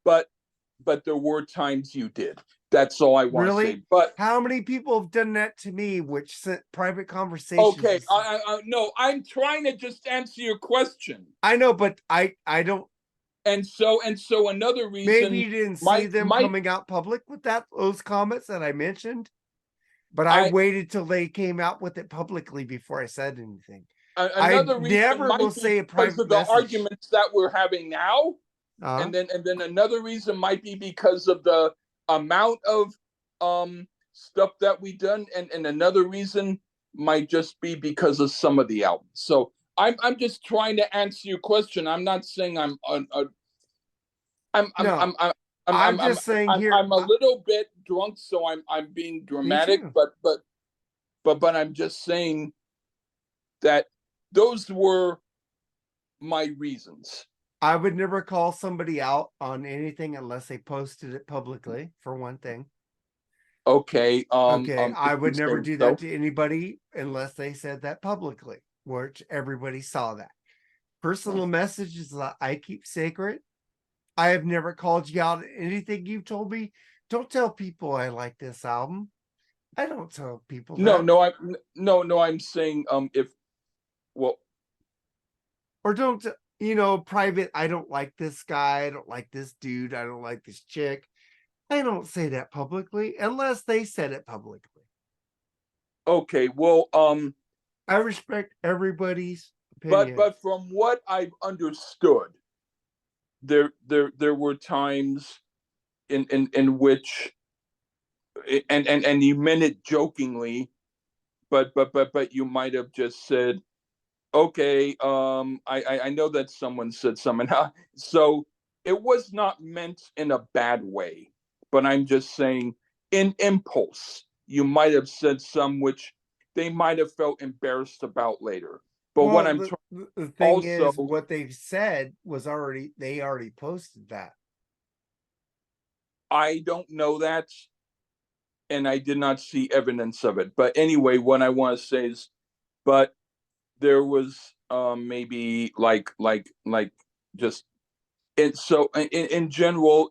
S2: but there were times you did. That's all I want to say. But
S1: how many people have done that to me, which sent private conversations?
S2: Okay, no, I'm trying to just answer your question.
S1: I know, but I don't.
S2: And so another reason.
S1: Maybe you didn't see them coming out public with those comments that I mentioned, but I waited till they came out with it publicly before I said anything.
S2: Another reason
S1: never will say a private
S2: because of the
S1: message.
S2: arguments that we're having now, and then another reason might be because of the amount of stuff that we done, and another reason might just be because of some of the albums. So I'm just trying to answer your question. I'm not saying I'm
S1: just saying here
S2: I'm a little bit drunk, so I'm being dramatic, but I'm just saying that those were my reasons.
S1: I would never call somebody out on anything unless they posted it publicly, for one thing.
S2: Okay.
S1: I would never do that to anybody unless they said that publicly, which everybody saw that. Personal messages that I keep sacred. I have never called you out on anything you've told me. Don't tell people I like this album. I don't tell people
S2: No,
S1: that.
S2: no, no, I'm saying if well,
S1: Or don't, you know, private, I don't like this guy. I don't like this dude. I don't like this chick. I don't say that publicly unless they said it publicly.
S2: okay, well,
S1: I respect everybody's
S2: but
S1: opinion.
S2: from what I've understood, there were times in which and you meant it jokingly, but you might have just said, okay, I know that someone said something, so it was not meant in a bad way, but I'm just saying, in impulse, you might have said some which they might have felt embarrassed about later. But what
S1: Well,
S2: I'm trying
S1: the thing
S2: also,
S1: is, what they've said was already, they already posted that.
S2: I don't know that, and I did not see evidence of it. But anyway, what I want to say is, but there was maybe like just and so in general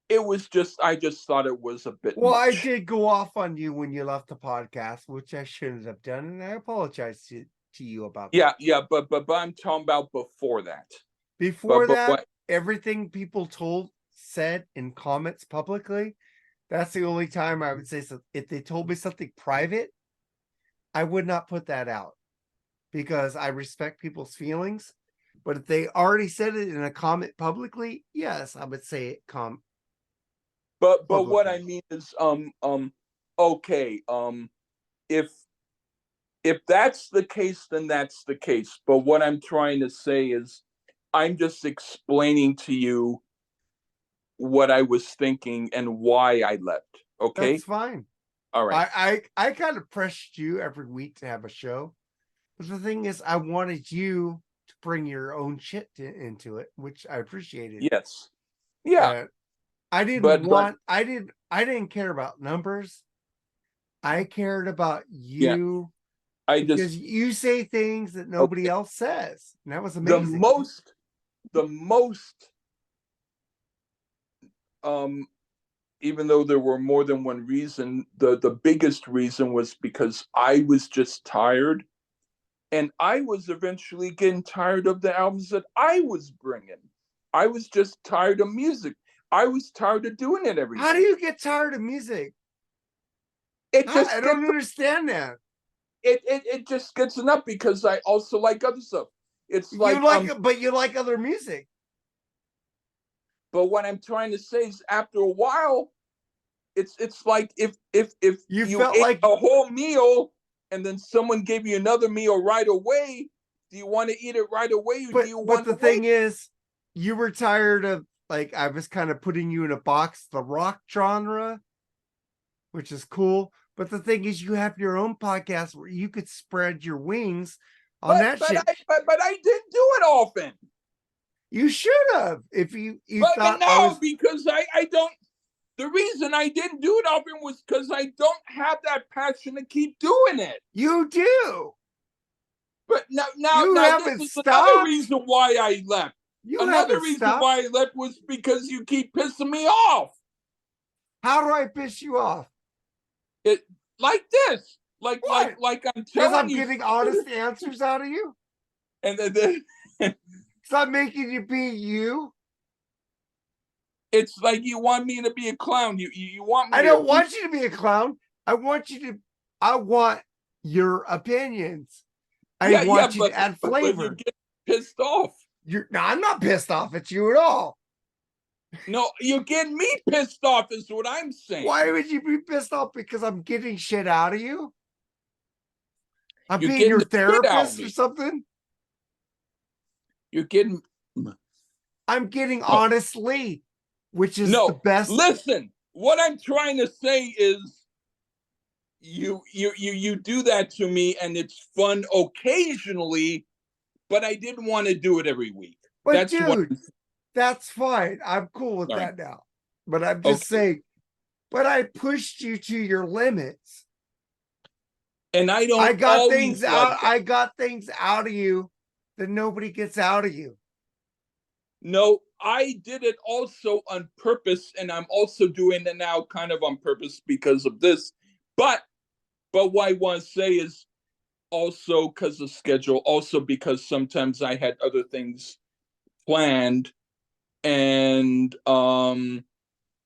S2: it was just I just thought it was a bit
S1: Well, I
S2: much.
S1: did go off on you when you left the podcast, which I shouldn't have done, and I apologize to you about
S2: Yeah,
S1: that.
S2: yeah, but I'm talking about before that.
S1: Before
S2: But
S1: that,
S2: what
S1: everything people said in comments publicly, that's the only time I would say so. If they told me something private, I would not put that out because I respect people's feelings. But if they already said it in a comment publicly, yes, I would say it
S2: but what I
S1: publicly.
S2: mean is okay, if if that's the case, then that's the case. But what I'm trying to say is I'm just explaining to you what I was thinking and why I left.
S1: That's
S2: Okay?
S1: fine.
S2: All right.
S1: I kind of pressed you every week to have a show. But the thing is, I wanted you to bring your own shit into it, which I appreciated.
S2: Yes. Yeah.
S1: And I didn't
S2: But
S1: want, I didn't care about numbers. I cared about
S2: yeah,
S1: you
S2: I
S1: because
S2: just
S1: you say things that nobody
S2: okay.
S1: else says. And that was
S2: The
S1: amazing.
S2: most the most um even though there were more than one reason, the biggest reason was because I was just tired, and I was eventually getting tired of the albums that I was bringing. I was just tired of music. I was tired of doing it every
S1: How do
S2: week.
S1: you get tired of music?
S2: It
S1: I
S2: just
S1: don't
S2: gets
S1: understand that.
S2: it just gets enough because I also like other stuff. It's
S1: You
S2: like
S1: like, but you like other music.
S2: but what I'm trying to say is after a while, it's like if
S1: You
S2: you
S1: felt
S2: ate
S1: like,
S2: a whole meal and then someone gave you another meal right away, do you want to eat it right away or do you
S1: but
S2: want
S1: the
S2: to wait?
S1: thing is, you were tired of, like, I was kind of putting you in a box, the rock genre, which is cool. But the thing is, you have your own podcast where you could spread your wings on that shit.
S2: But I didn't do it often.
S1: You should have, if you
S2: But
S1: thought I
S2: no,
S1: was.
S2: because I don't. The reason I didn't do it often was because I don't have that passion to keep doing it.
S1: You do.
S2: But
S1: You
S2: now this
S1: haven't
S2: is another
S1: stopped.
S2: reason why I left.
S1: You
S2: Another
S1: haven't
S2: reason
S1: stopped.
S2: why I left was because you keep pissing me off.
S1: How do I piss you off?
S2: It like this,
S1: What?
S2: like I'm
S1: Because
S2: telling
S1: I'm
S2: you
S1: getting
S2: something,
S1: honest answers out of you.
S2: and then
S1: Stop making you be you.
S2: it's like you want me to be a clown. You want
S1: I
S2: me to
S1: don't
S2: be
S1: want you to be a clown. I want you to. I want your opinions. I
S2: yeah,
S1: want you to add
S2: but you're
S1: flavor.
S2: getting pissed off.
S1: You're no, I'm not pissed off at you at all.
S2: No, you're getting me pissed off is what I'm
S1: Why
S2: saying.
S1: would you be pissed off? Because I'm getting shit out of you? I'm
S2: You're
S1: being
S2: getting
S1: your
S2: the shit out of
S1: therapist or
S2: me.
S1: something?
S2: You're getting
S1: I'm getting
S2: no,
S1: honestly, which is the
S2: no.
S1: best.
S2: Listen, what I'm trying to say is you do that to me and it's fun occasionally, but I didn't want to do it every week.
S1: But
S2: That's what
S1: dude, that's fine. I'm cool with
S2: all right.
S1: that now. But I'm just
S2: Okay.
S1: saying, but I pushed you to your limits.
S2: And I
S1: I
S2: don't
S1: got things
S2: always
S1: out.
S2: like that.
S1: I got things out of you that nobody gets out of you.
S2: No, I did it also on purpose, and I'm also doing it now kind of on purpose because of this. But what I want to say is also because of schedule, also because sometimes I had other things planned, and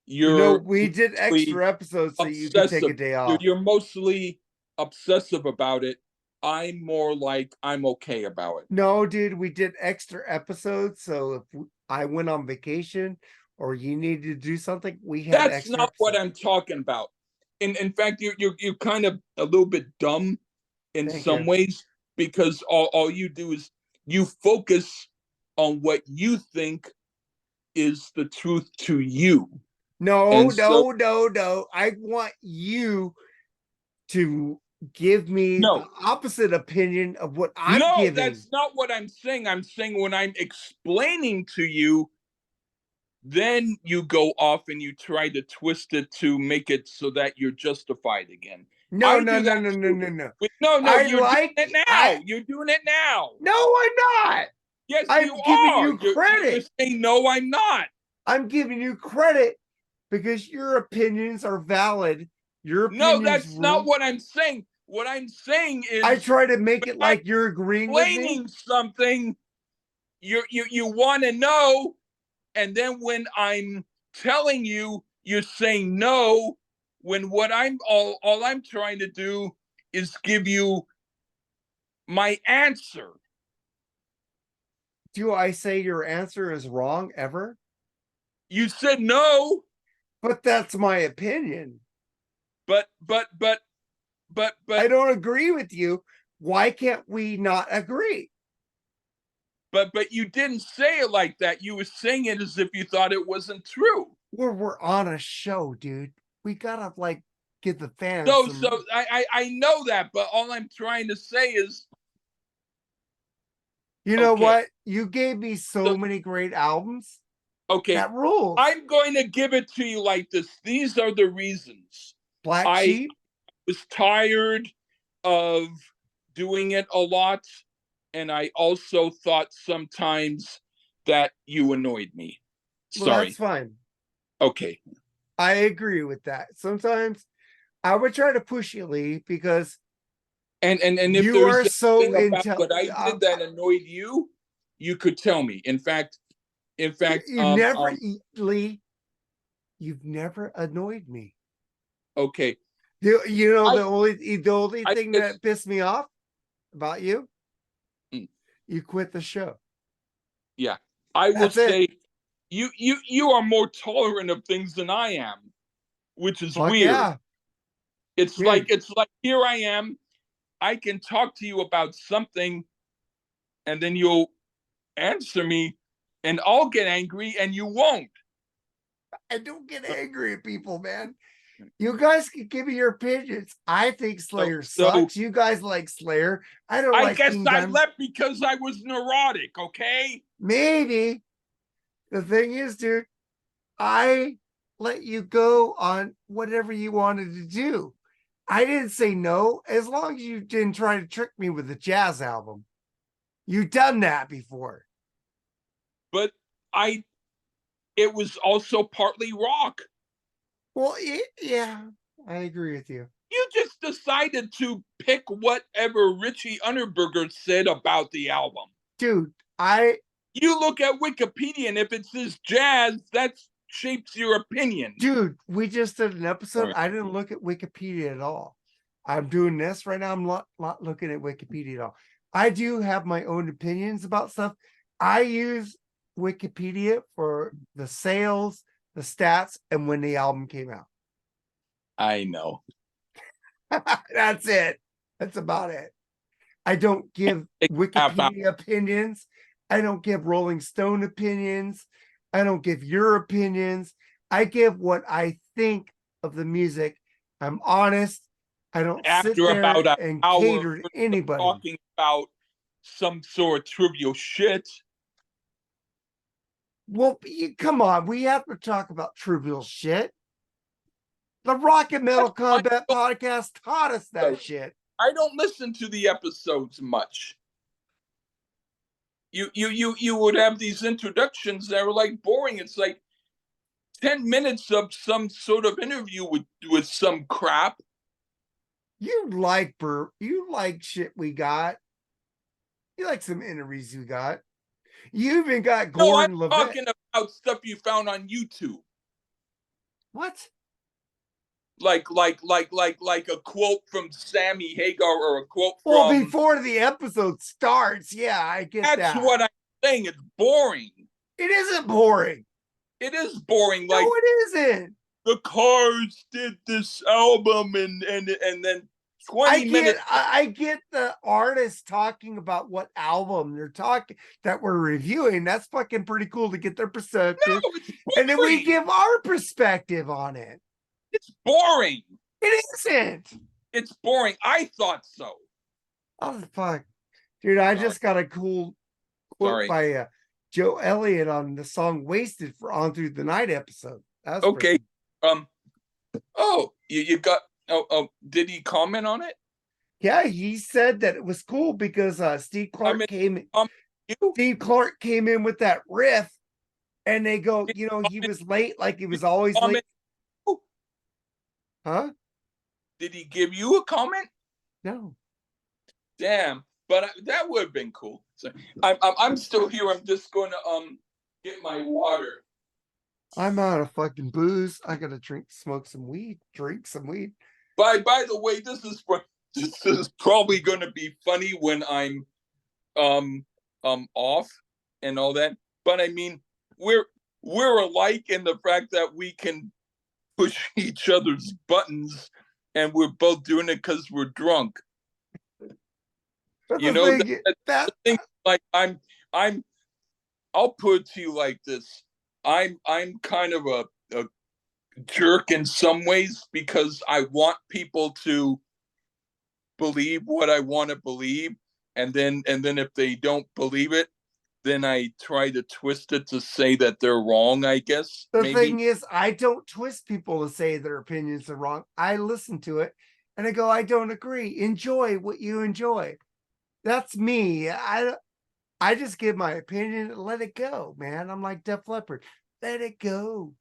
S2: you're
S1: We did
S2: mostly
S1: extra episodes so you could take a
S2: obsessive.
S1: day off.
S2: You're mostly obsessive about it. I'm more like I'm okay about it.
S1: No, dude, we did extra episodes. So if I went on vacation or you needed to do something, we had
S2: That's
S1: extra
S2: not what
S1: episodes.
S2: I'm talking about. In fact, you're kind of a little bit dumb in
S1: Thank
S2: some
S1: you.
S2: ways because all you do is you focus on what you think is the truth to you.
S1: No,
S2: And so
S1: no. I want you to give me the
S2: no,
S1: opposite opinion of what I'm
S2: no,
S1: giving.
S2: that's not what I'm saying. I'm saying when I'm explaining to you, then you go off and you try to twist it to make it so that you're justified again.
S1: No,
S2: I
S1: no,
S2: do
S1: no,
S2: that
S1: no, no,
S2: too.
S1: no, no.
S2: No,
S1: I
S2: you're doing
S1: like
S2: it
S1: I
S2: now. You're doing it now.
S1: no, I'm not.
S2: Yes, you
S1: I'm giving
S2: are.
S1: you
S2: You're
S1: credit.
S2: saying no, I'm not.
S1: I'm giving you credit because your opinions are valid. Your
S2: No,
S1: opinions
S2: that's not
S1: rule.
S2: what I'm saying. What I'm saying
S1: I
S2: is
S1: try to make
S2: when
S1: it
S2: I'm
S1: like you're agreeing with me.
S2: explaining something, you want to know, and then when I'm telling you, you're saying no. When what I'm all I'm trying to do is give you my answer.
S1: Do I say your answer is wrong ever?
S2: You said no,
S1: But that's my opinion.
S2: but but but
S1: I don't agree with you. Why can't we not agree?
S2: but you didn't say it like that. You were saying it as if you thought it wasn't true.
S1: We're on a show, dude. We gotta like give the fans
S2: So
S1: some.
S2: I know that, but all I'm trying to say is
S1: You know
S2: okay.
S1: what? You gave me so
S2: So
S1: many great albums.
S2: okay,
S1: That rules.
S2: I'm going to give it to you like this. These are the reasons.
S1: Black
S2: I
S1: Sheep.
S2: was tired of doing it a lot, and I also thought sometimes that you annoyed me.
S1: Well, that's
S2: Sorry.
S1: fine.
S2: Okay.
S1: I agree with that. Sometimes I would try to push you, Lee, because
S2: And if
S1: you
S2: there is
S1: are so
S2: anything about
S1: intel.
S2: what I did that annoyed you, you could tell me. In fact,
S1: You never, Lee. You've never annoyed me.
S2: okay.
S1: You know
S2: I
S1: the only
S2: I
S1: thing
S2: guess
S1: that pissed me off about you,
S2: mm,
S1: you quit the show.
S2: yeah. I will
S1: That's it.
S2: say you are more tolerant of things than I am, which is
S1: Fuck
S2: weird.
S1: yeah, dude.
S2: It's like here I am. I can talk to you about something, and then you'll answer me, and I'll get angry, and you won't.
S1: I don't get
S2: So
S1: angry at people, man. You guys can give me your opinions. I think
S2: so,
S1: Slayer
S2: so
S1: sucks. You guys like Slayer. I don't
S2: I
S1: like
S2: guess
S1: King
S2: I
S1: Diamond.
S2: left because I was neurotic. Okay.
S1: Maybe. The thing is, dude, I let you go on whatever you wanted to do. I didn't say no as long as you didn't try to trick me with the jazz album. You've done that before.
S2: But I it was also partly rock.
S1: Well, yeah, I agree with you.
S2: You just decided to pick whatever Richie Underberger said about the album.
S1: Dude, I
S2: You look at Wikipedia, and if it says jazz, that shapes your opinion.
S1: dude, we just did an episode.
S2: Sorry.
S1: I didn't look at Wikipedia at all. I'm doing this right now. I'm not looking at Wikipedia at all. I do have my own opinions about stuff. I use Wikipedia for the sales, the stats, and when the album came out.
S2: I know.
S1: That's it. That's about it. I don't give
S2: About
S1: Wikipedia opinions. I don't give Rolling Stone opinions. I don't give your opinions. I give what I think of the music. I'm honest. I don't sit
S2: after
S1: there
S2: about an
S1: and
S2: hour
S1: cater to anybody.
S2: talking about some sort of trivial shit.
S1: Well, come on. We have to talk about trivial shit. The Rock and Metal
S2: That's why
S1: Combat podcast taught us that shit.
S2: I don't listen to the episodes much. you would have these introductions that were like boring. It's like 10 minutes of some sort of interview with some crap.
S1: You like shit we got. You like some interviews we got. You even got
S2: No, I'm
S1: Gordon Levitt.
S2: talking about stuff you found on YouTube.
S1: What?
S2: Like a quote from Sammy Hagar or a quote
S1: Well,
S2: from.
S1: before the episode starts, yeah, I get
S2: That's
S1: that.
S2: what I'm saying. It's boring.
S1: It isn't boring.
S2: It is boring.
S1: No,
S2: Like
S1: it isn't.
S2: the Cars did this album and then 20 minutes.
S1: I get the artist talking about what album they're talking that we're reviewing. That's fucking pretty cool to get their perspective.
S2: No, it's
S1: And then we
S2: boring.
S1: give our perspective on it.
S2: It's boring.
S1: It isn't.
S2: It's boring. I thought so.
S1: Oh fuck. Dude, I
S2: Sorry.
S1: just got a cool quote
S2: Sorry.
S1: by Joe Elliott on the song Wasted for On Through the Night episode. That was
S2: Okay.
S1: pretty...
S2: Oh, you got. Oh, did he comment on it?
S1: Yeah, he said that it was cool because Steve Clark came in with that riff, and they go,
S2: Did
S1: you know, he
S2: comment,
S1: was late, like he
S2: did
S1: was always
S2: comment,
S1: late. Huh?
S2: Did he give you a comment?
S1: No.
S2: Damn, but that would have been cool. So I'm still here. I'm just going to get my water.
S1: I'm out of fucking booze. I gotta drink some weed.
S2: By the way, this is probably going to be funny when I'm off and all that. But I mean, we're alike in the fact that we can push each other's buttons, and we're both doing it because we're drunk.
S1: But
S2: You know, the thing, like I'll put it to you like this. I'm kind of a jerk in some ways because I want people to believe what I want to believe, and then if they don't believe it, then I try to twist it to say that they're wrong, I guess.
S1: the
S2: Maybe.
S1: thing is, I don't twist people to say their opinions are wrong. I listen to it and I go, I don't agree. Enjoy what you enjoy. That's me. I just give my opinion and let it go, man. I'm like Def Leppard. Let it go.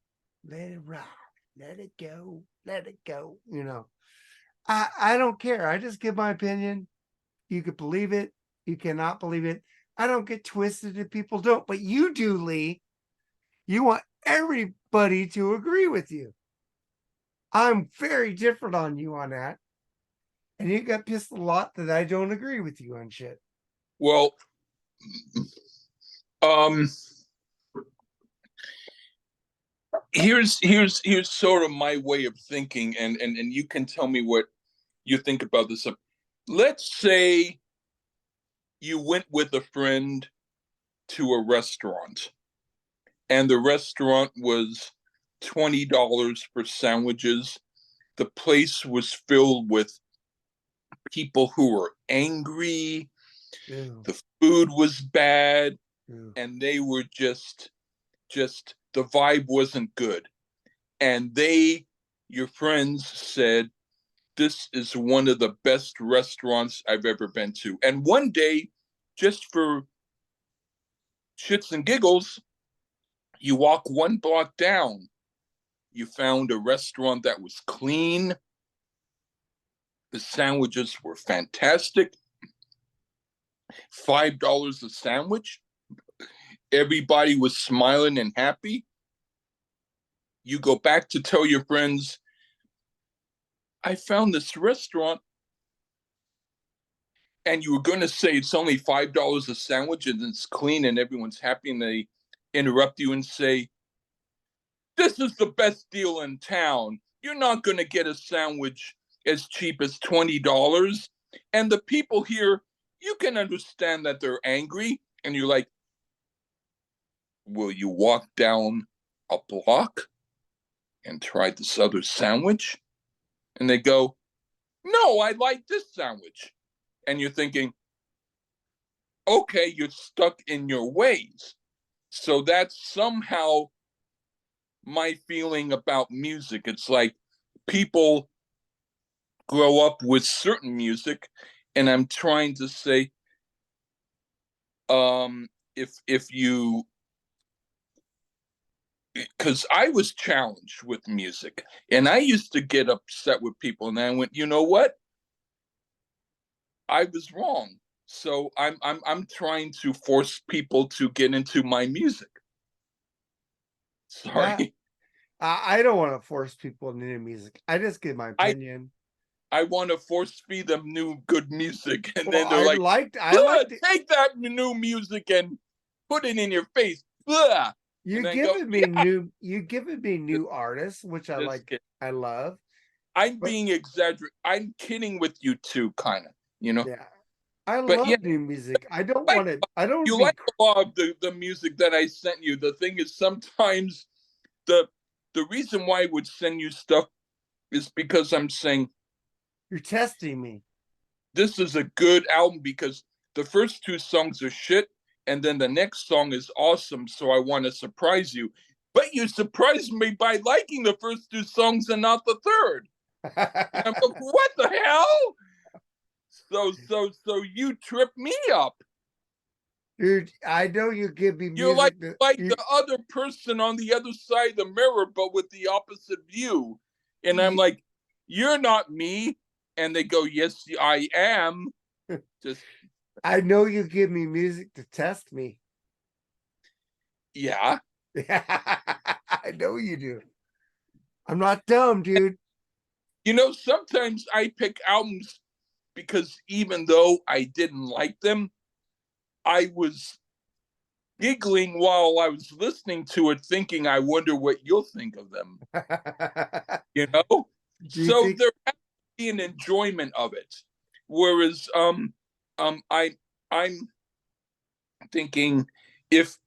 S1: Let it ride. Let it go. Let it go. You know, I don't care. I just give my opinion. You could believe it. You cannot believe it. I don't get twisted if people don't, but you do, Lee. You want everybody to agree with you. I'm very different on you on that. And you got pissed a lot that I don't agree with you on shit.
S2: Well, here's sort of my way of thinking, and you can tell me what you think about this. Let's say you went with a friend to a restaurant, and the restaurant was $20 for sandwiches. The place was filled with people who were angry.
S1: Ew.
S2: The food was bad.
S1: Ew.
S2: And they were just the vibe wasn't good. And your friends said, this is one of the best restaurants I've ever been to. And one day, just for shits and giggles, you walk one block down, you found a restaurant that was clean. The sandwiches were fantastic. $5 a sandwich. Everybody was smiling and happy. You go back to tell your friends, I found this restaurant, and you were going to say it's only $5 a sandwich and it's clean and everyone's happy, and they interrupt you and say, this is the best deal in town. You're not going to get a sandwich as cheap as $20. And the people here, you can understand that they're angry, and you're like, will you walk down a block and try this other sandwich? And they go, no, I like this sandwich. And you're thinking, okay, you're stuck in your ways. So that's somehow my feeling about music. It's like people grow up with certain music, and I'm trying to say, if you, because I was challenged with music, and I used to get upset with people, and I went, you know what? I was wrong. So I'm trying to force people to get into my music.
S1: That
S2: Sorry.
S1: I don't want to force people into new music. I just give my
S2: I
S1: opinion.
S2: I want to force feed them new good music, and
S1: Well,
S2: then they're like,
S1: I liked it.
S2: take that new music and put it in your face. Blah. And I go, yeah,
S1: You giving me new artists, which I
S2: just
S1: like.
S2: kidding.
S1: I love,
S2: I'm
S1: but
S2: being exaggerated. I'm kidding with you too, kind of.
S1: yeah, I
S2: But yeah,
S1: love new music. I don't
S2: like
S1: want to. I don't
S2: you
S1: be.
S2: like a lot of the music that I sent you. The thing is, sometimes the the reason why I would send you stuff is because I'm saying
S1: You're testing me.
S2: this is a good album because the first two songs are shit, and then the next song is awesome. So I want to surprise you. But you surprised me by liking the first two songs and not the third. And I'm like, what the hell? So you trip me up.
S1: Dude, I know you give me
S2: You're
S1: music that
S2: like
S1: you,
S2: the other person on the other side of the mirror, but with the opposite view. And I'm
S1: you
S2: like, you're not me. And they go, yes, I am. Just
S1: I know you give me music to test me.
S2: yeah.
S1: I know you do. I'm not dumb, dude.
S2: Sometimes I pick albums because even though I didn't like them, I was giggling while I was listening to it, thinking, I wonder what you'll think of them. You know?
S1: Do you
S2: So
S1: think
S2: there has to be an enjoyment of it. Whereas I'm thinking if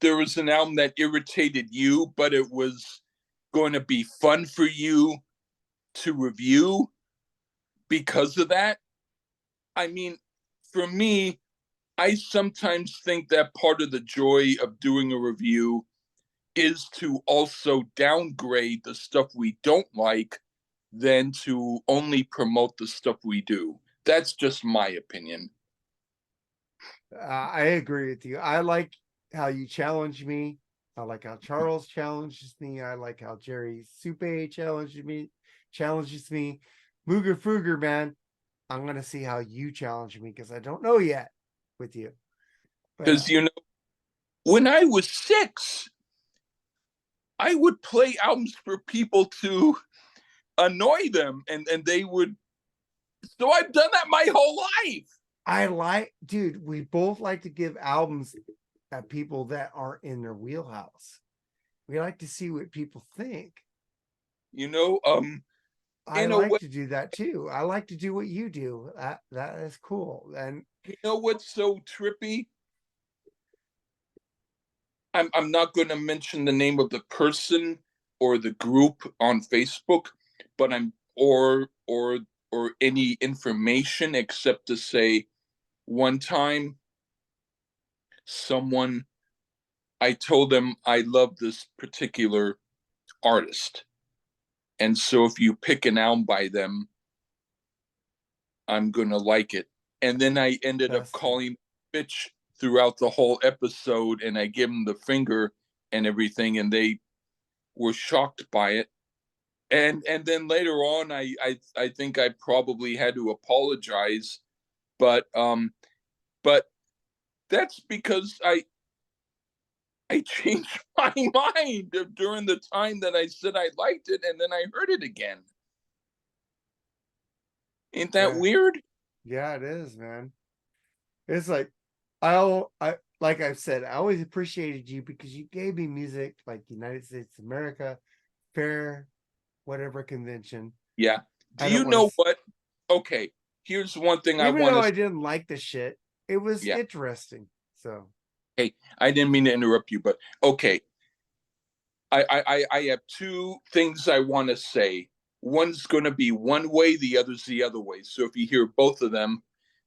S2: there was an album that irritated you, but it was going to be fun for you to review because of that. I mean, for me, I sometimes think that part of the joy of doing a review is to also downgrade the stuff we don't like than to only promote the stuff we do. That's just my opinion.
S1: I agree with you. I like how you challenge me. I like how Charles challenges me. I like how Jerry Supe challenges me. Mooger Fooger, man. I'm gonna see how you challenge me because I don't know yet with you. But
S2: Because, when I was 6, I would play albums for people to annoy them, and they would. So I've done that my whole life.
S1: I like, dude, we both like to give albums at people that aren't in their wheelhouse. We like to see what people think.
S2: You know,
S1: I
S2: in a
S1: like
S2: way,
S1: to do that too. I like to do what you do. That is cool. And
S2: what's so trippy? I'm not going to mention the name of the person or the group on Facebook, but I'm or any information except to say one time someone I told them I love this particular artist. And so if you pick an album by them, I'm going to like it. And then I ended up
S1: testing.
S2: calling bitch throughout the whole episode, and I give them the finger and everything, and they were shocked by it. And then later on, I think I probably had to apologize, but that's because I changed my mind during the time that I said I liked it, and then I heard it again. Ain't that
S1: Yeah.
S2: weird?
S1: Yeah, it is, man. It's like I like I've said, I always appreciated you because you gave me music like United States of America, fair, whatever convention.
S2: Yeah. Do
S1: I don't
S2: you
S1: want to,
S2: know what? Okay, here's one thing I
S1: even
S2: want
S1: though
S2: to.
S1: I didn't like the shit, it was
S2: Yeah.
S1: interesting. So
S2: Hey, I didn't mean to interrupt you, but okay. I have two things I want to say. One's going to be one way, the other's the other way. So if you hear both of them,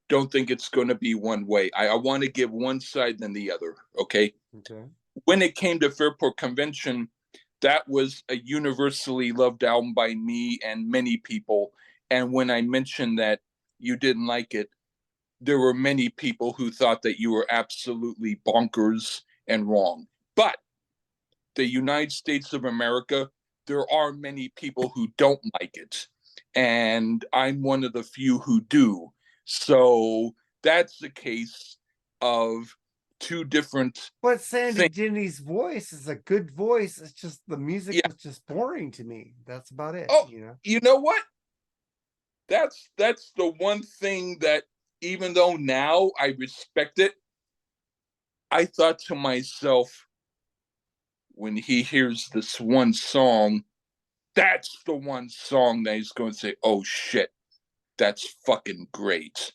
S2: don't think it's going to be one way. I want to give one side than the other. Okay.
S1: okay.
S2: When it came to Fairport Convention, that was a universally loved album by me and many people. And when I mentioned that you didn't like it, there were many people who thought that you were absolutely bonkers and wrong. But the United States of America, there are many people who don't like it. And I'm one of the few who do. So that's the case of two different
S1: But Sandy
S2: things.
S1: Denny's voice is a good voice. It's just the music
S2: Yeah.
S1: was just boring to me. That's about it,
S2: Oh,
S1: you know.
S2: you know what? That's the one thing that, even though now I respect it, I thought to myself, when he hears this one song, that's the one song that he's going to say, oh shit, that's fucking great.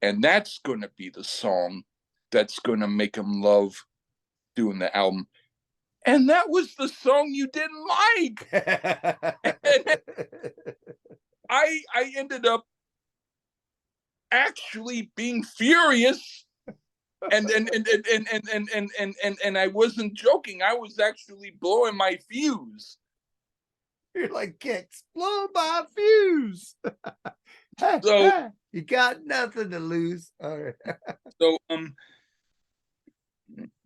S2: And that's going to be the song that's going to make him love doing the album. And that was the song you didn't like. And I ended up actually being furious, and I wasn't joking. I was actually blowing my fuse.
S1: You're like, explode my fuse.
S2: So
S1: You got nothing to lose. All right.
S2: so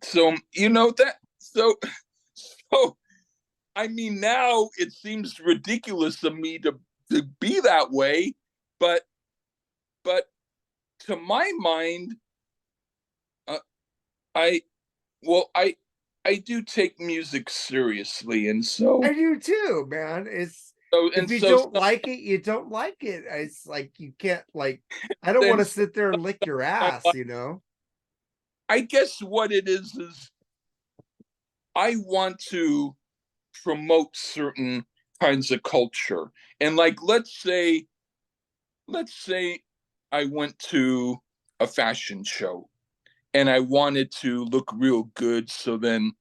S2: so you know that so I mean, now it seems ridiculous of me to be that way, but but to my mind, uh, I well I do take music seriously, and
S1: I do too, man. It's if you
S2: so
S1: don't like it, you don't like it. It's like you can't like I don't
S2: then
S1: want to sit there and lick your ass, you know.
S2: I guess what it is I want to promote certain kinds of culture, and like let's say I went to a fashion show and I wanted to look real good. So then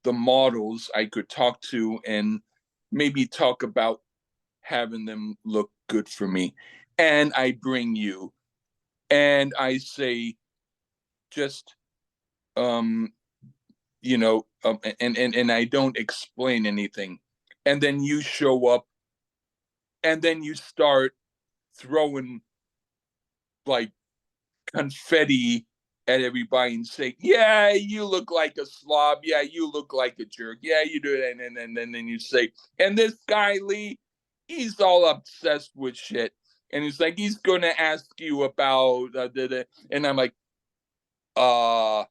S2: the models I could talk to and maybe talk about having them look good for me. And I bring you and I say, just, um, and I don't explain anything. And then you show up and then you start throwing like confetti at everybody and say, "Yeah, you look like a slob. Yeah, you look like a jerk. Yeah, you do it." And then you say, "And this guy Lee, he's all obsessed with shit." And he's like, he's gonna ask you about and I'm like, uh,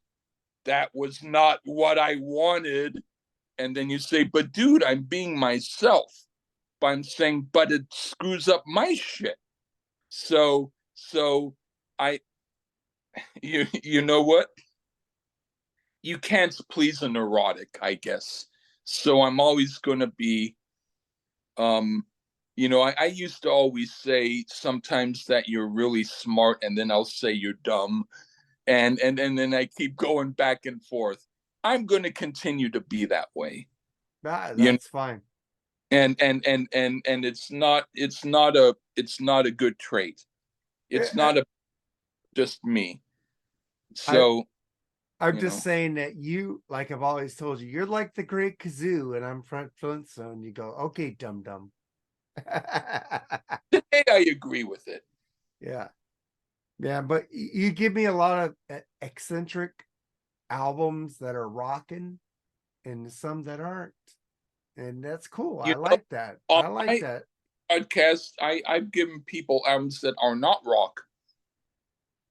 S2: that was not what I wanted. And then you say, "But dude, I'm being myself." But I'm saying, "But it screws up my shit." So I you know what? You can't please a neurotic, I guess. So I'm always going to be, um, I used to always say sometimes that you're really smart, and then I'll say you're dumb, and then I keep going back and forth. I'm going to continue to be that way, you know,
S1: That's fine.
S2: and it's not a good trait. It's
S1: I,
S2: not a just me.
S1: I
S2: So
S1: I'm
S2: you
S1: just
S2: know,
S1: saying that you, like I've always told you, you're like the great kazoo, and I'm Front Flintstone. You go, okay, dum dum.
S2: today I agree with it.
S1: Yeah, yeah, but you give me a lot of eccentric albums that are rocking, and some that aren't, and that's cool.
S2: You
S1: I
S2: know,
S1: like that.
S2: on
S1: I like
S2: my
S1: that.
S2: podcast, I've given people albums that are not rock.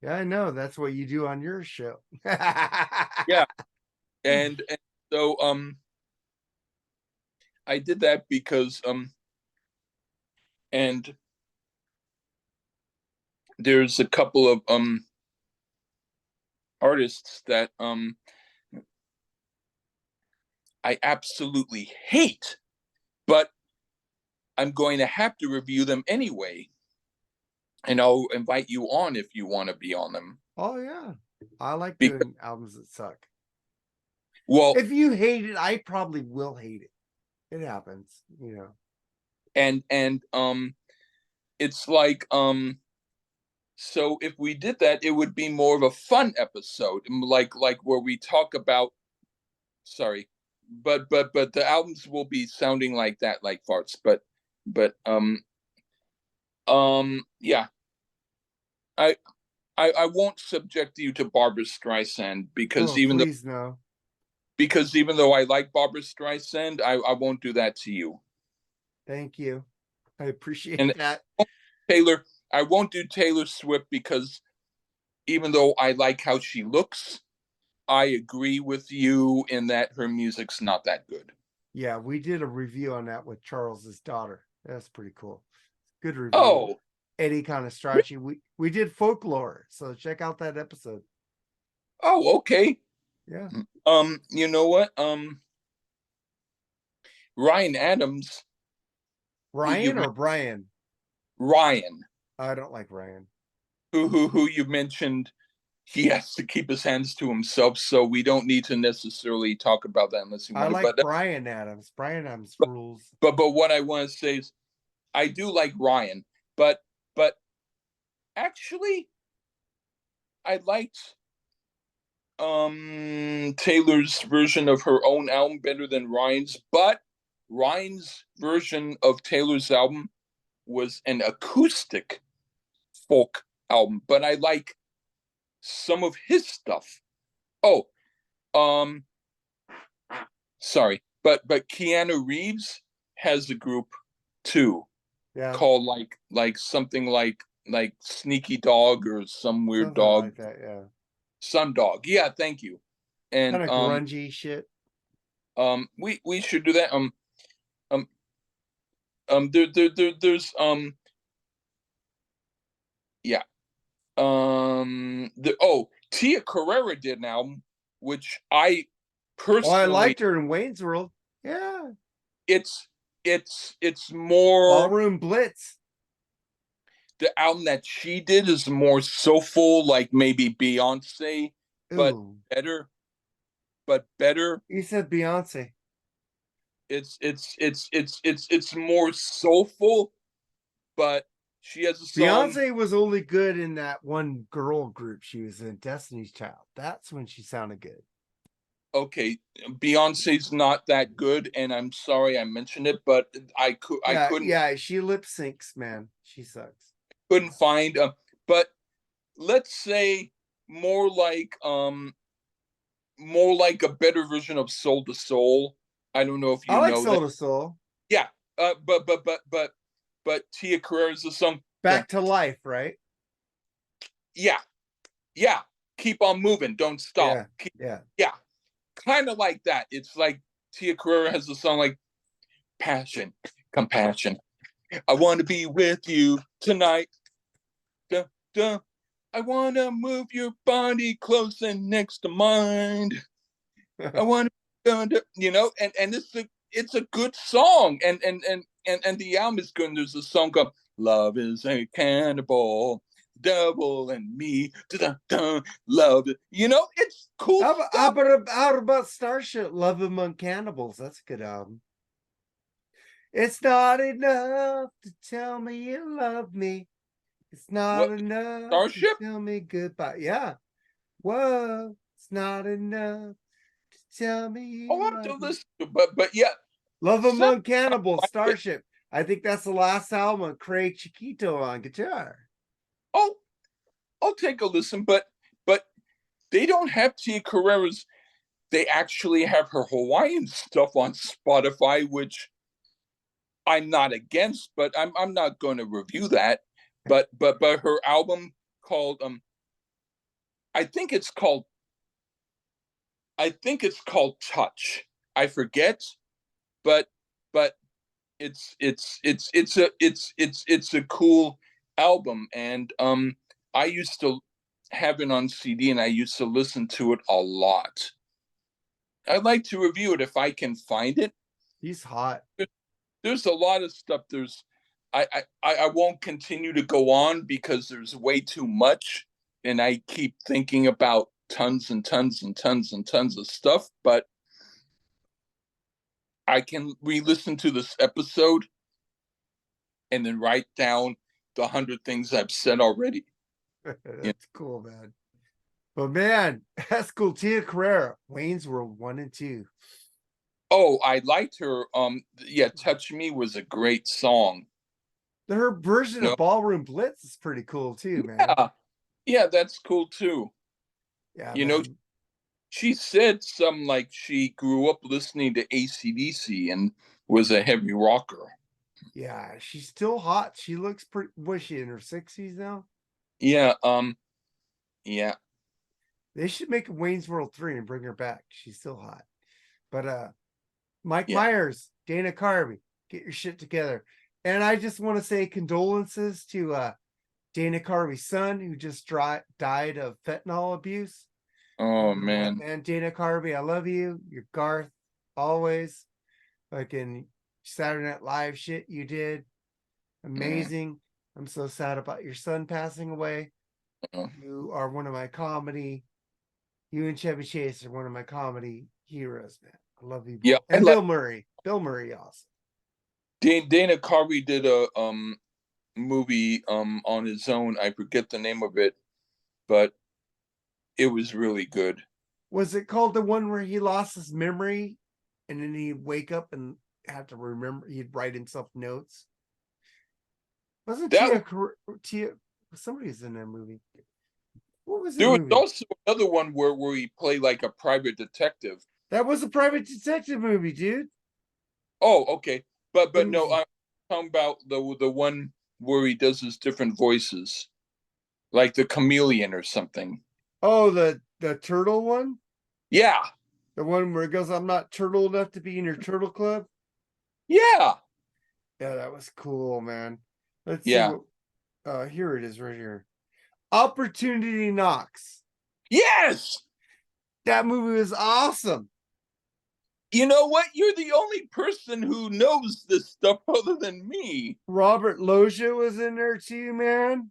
S1: Yeah, I know. That's what you do on your show.
S2: Yeah, and so I did that because and there's a couple of artists that I absolutely hate, but I'm going to have to review them anyway, and I'll invite you on if you want to be on them.
S1: Oh yeah, I like
S2: Because
S1: doing albums that suck.
S2: well,
S1: If you hate it, I probably will hate it. It happens, you know.
S2: and it's like so if we did that, it would be more of a fun episode, like where we talk about, sorry, but the albums will be sounding like that, like farts. But yeah, I I won't subject you to Barbara Streisand
S1: Oh, please no.
S2: because even though I like Barbara Streisand, I won't do that to you.
S1: Thank you. I appreciate
S2: And
S1: that.
S2: Taylor, I won't do Taylor Swift because even though I like how she looks, I agree with you in that her music's not that good.
S1: Yeah, we did a review on that with Charles's daughter. That's pretty cool. Good review.
S2: Oh,
S1: Eddie Conestrachi. We did folklore, so check out that episode.
S2: oh, okay.
S1: Yeah.
S2: You know what? Ryan Adams,
S1: Ryan or Brian?
S2: Ryan,
S1: I don't like Ryan.
S2: who you mentioned, he has to keep his hands to himself, so we don't need to necessarily talk about that unless you
S1: I
S2: want to.
S1: like Brian Adams. Brian Adams rules.
S2: But what I want to say is, I do like Ryan, but actually, I liked Taylor's version of her own album better than Ryan's, but Ryan's version of Taylor's album was an acoustic folk album, but I like some of his stuff. Oh, um, sorry, but Keanu Reeves has a group too,
S1: Yeah.
S2: called like something like Sneaky Dog or some weird
S1: Something
S2: dog,
S1: like that, yeah.
S2: Sun Dog. Yeah, thank you. And
S1: Kind of grungy shit.
S2: we should do that. Um, there's yeah. Tia Carrera did an album, which I
S1: Oh, I
S2: personally
S1: liked her in Wayne's World. Yeah.
S2: it's it's more
S1: Ballroom Blitz.
S2: the album that she did is more soulful, like maybe Beyonce, but
S1: Ooh.
S2: better. But better.
S1: You said Beyonce.
S2: It's more soulful, but she has a song.
S1: Beyonce was only good in that one girl group she was in, Destiny's Child. That's when she sounded good.
S2: Okay, Beyonce's not that good, and I'm sorry I mentioned it, but I couldn't.
S1: Yeah, she lip syncs, man. She sucks.
S2: Couldn't find. But let's say more like um more like a better version of Soul to Soul. I don't know if
S1: I
S2: you
S1: like
S2: know
S1: Soul
S2: that.
S1: to Soul.
S2: Yeah. But Tia Carrera's a song.
S1: Back to Life, right?
S2: Yeah. Yeah. Keep on moving. Don't stop. Yeah. Kind of like that. It's like Tia Carrera has a song like Passion, Compassion. I want to be with you tonight. Duh, duh. I want to move your body close and next to mine. I want to, and it's a good song, and the album is good. And there's a song called "Love Is a Cannibal." Devil and me, love it. It's cool stuff.
S1: How about Starship Love Among Cannibals? That's a good album. It's not enough to tell me you love me. It's not enough
S2: Starship?
S1: to tell me goodbye. Yeah. Whoa. It's not enough to tell me you
S2: I'll have to
S1: love me.
S2: listen to, but yeah.
S1: Love Among Cannibals, Starship. I think that's the last album of Craig Chiquito on guitar.
S2: Oh, I'll take a listen, but they don't have Tia Carrera's. They actually have her Hawaiian stuff on Spotify, which I'm not against, but I'm not going to review that. But her album called I think it's called Touch. I forget, but it's a cool album, and I used to have it on CD and I used to listen to it a lot. I'd like to review it if I can find it.
S1: He's hot.
S2: There's a lot of stuff. I won't continue to go on because there's way too much, and I keep thinking about tons and tons and tons and tons of stuff, but I can re-listen to this episode and then write down the 100 things I've said already.
S1: That's cool, man. But man, that's cool. Tia Carrera, Wayne's World 1 and 2.
S2: Oh, I liked her. Yeah, Touch Me was a great song.
S1: Her version of Ballroom Blitz is pretty cool too, man.
S2: Yeah. Yeah, that's cool too.
S1: Yeah,
S2: You know,
S1: man.
S2: she said some like she grew up listening to AC/DC and was a heavy rocker.
S1: Yeah, she's still hot. She looks pretty. Was she in her 60s now?
S2: Yeah, yeah,
S1: They should make a Wayne's World 3 and bring her back. She's still hot. But Mike
S2: yeah.
S1: Myers, Dana Carvey, get your shit together. And I just want to say condolences to Dana Carvey's son who just died of fentanyl abuse.
S2: Oh
S1: You know what,
S2: man.
S1: man? Dana Carvey, I love you. You're Garth always. Fucking Saturday Night Live shit you did.
S2: Mm,
S1: Amazing. I'm so sad about your son passing away.
S2: uh,
S1: You are one of my comedy. You and Chevy Chase are one of my comedy heroes, man. I love you
S2: yeah,
S1: both.
S2: I
S1: And
S2: like
S1: Bill Murray. Bill Murray also.
S2: Dana Carvey did a movie on his own. I forget the name of it, but it was really good.
S1: Was it called the one where he lost his memory and then he'd wake up and have to remember? He'd write himself notes. Wasn't
S2: That
S1: Tia? Somebody was in that movie. What was the
S2: There was
S1: movie?
S2: also another one where he played like a private detective.
S1: That was a private detective movie, dude.
S2: Oh, okay,
S1: It
S2: but no,
S1: was
S2: I'm talking about the one where he does his different voices, like the chameleon or something.
S1: the turtle one,
S2: Yeah,
S1: the one where it goes, "I'm not turtle enough to be in your turtle club."
S2: yeah,
S1: Yeah, that was cool, man. Let's see
S2: yeah.
S1: what. Here it is, right here. Opportunity Knocks.
S2: Yes.
S1: That movie was awesome.
S2: You know what? You're the only person who knows this stuff other than me.
S1: Robert Loggia was in there too, man.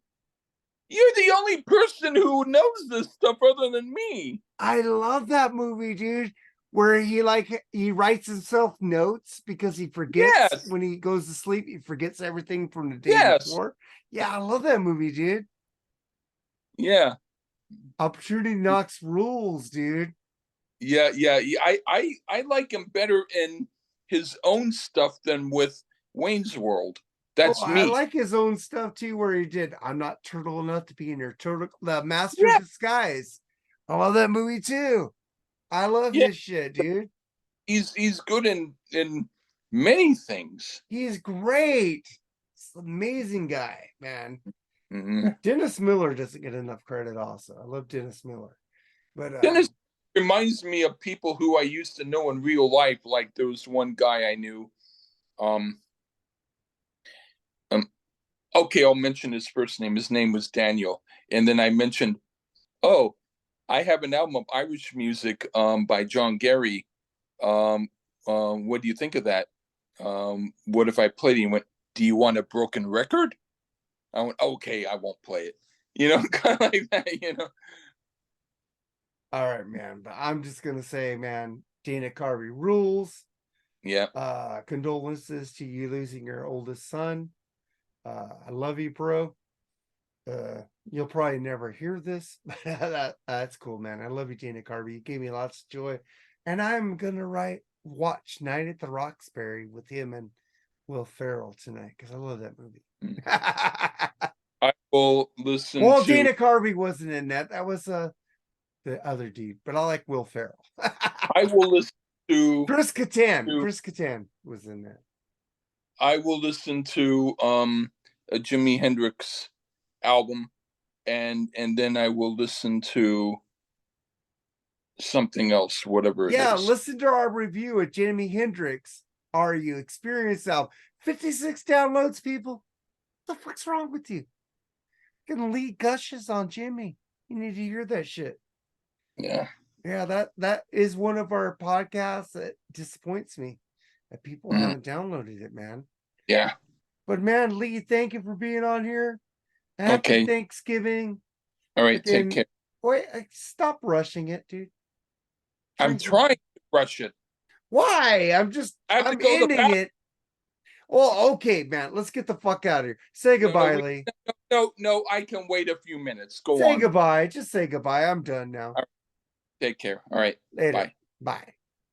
S2: You're the only person who knows this stuff other than me.
S1: I love that movie, dude. Where he writes himself notes because he forgets
S2: Yes,
S1: when he goes to sleep, he forgets everything from the day
S2: yes,
S1: before. Yeah, I love that movie, dude.
S2: yeah,
S1: Opportunity Knocks rules, dude.
S2: yeah. I like him better in his own stuff than with Wayne's World.
S1: Oh,
S2: That's
S1: I
S2: me.
S1: like his own stuff too, where he did "I'm not turtle enough to be in your turtle," the Master of
S2: Yeah,
S1: Disguise. I love that movie too. I love
S2: yeah.
S1: his shit, dude.
S2: He's good in many things.
S1: He's great. He's an amazing guy, man.
S2: Mhm.
S1: Dennis Miller doesn't get enough credit, also. I love Dennis Miller. But
S2: Dennis reminds me of people who I used to know in real life. Like there was one guy I knew. Um, um okay, I'll mention his first name. His name was Daniel, and then I mentioned, oh, I have an album of Irish music by John Gary. Um, what do you think of that? What if I played it? He went, do you want a broken record? I went, okay, I won't play it. You know, kind of like that. You know.
S1: all right, man. But I'm just gonna say, man, Dana Carvey rules.
S2: Yeah.
S1: Condolences to you losing your oldest son. I love you, bro. You'll probably never hear this, but that's cool, man. I love you, Dana Carvey. You gave me lots of joy. And I'm gonna watch Night at the Roxbury with him and Will Ferrell tonight because I love that movie.
S2: I will listen
S1: Well,
S2: to.
S1: Dana Carvey wasn't in that. That was the other dude, but I like Will Ferrell.
S2: I will listen to.
S1: Chris Kattan.
S2: to
S1: Chris Kattan was in that.
S2: I will listen to a Jimi Hendrix album, and then I will listen to something else, whatever it
S1: Yeah,
S2: is.
S1: listen to our review of Jimi Hendrix. Are you experienced album? 56 downloads, people. What the fuck's wrong with you? Gonna lead gushes on Jimmy. You need to hear that shit.
S2: Yeah.
S1: Yeah, that is one of our podcasts that disappoints me that people
S2: Mhm.
S1: haven't downloaded it, man.
S2: Yeah.
S1: But man, Lee, thank you for being on here. Happy
S2: Okay.
S1: Thanksgiving.
S2: All right. Take
S1: Again,
S2: care.
S1: wait, stop rushing it, dude.
S2: I'm
S1: Drink some.
S2: trying to rush it.
S1: Why?
S2: I have to
S1: I'm
S2: go to the
S1: ending
S2: bathroom.
S1: it. Well, okay, man. Let's get the fuck out of here. Say
S2: No,
S1: goodbye, Lee.
S2: no. I can wait a few minutes. Go
S1: Say
S2: on.
S1: goodbye. Just say goodbye. I'm done now.
S2: All right, take care. All right.
S1: Later.
S2: Bye.
S1: Bye.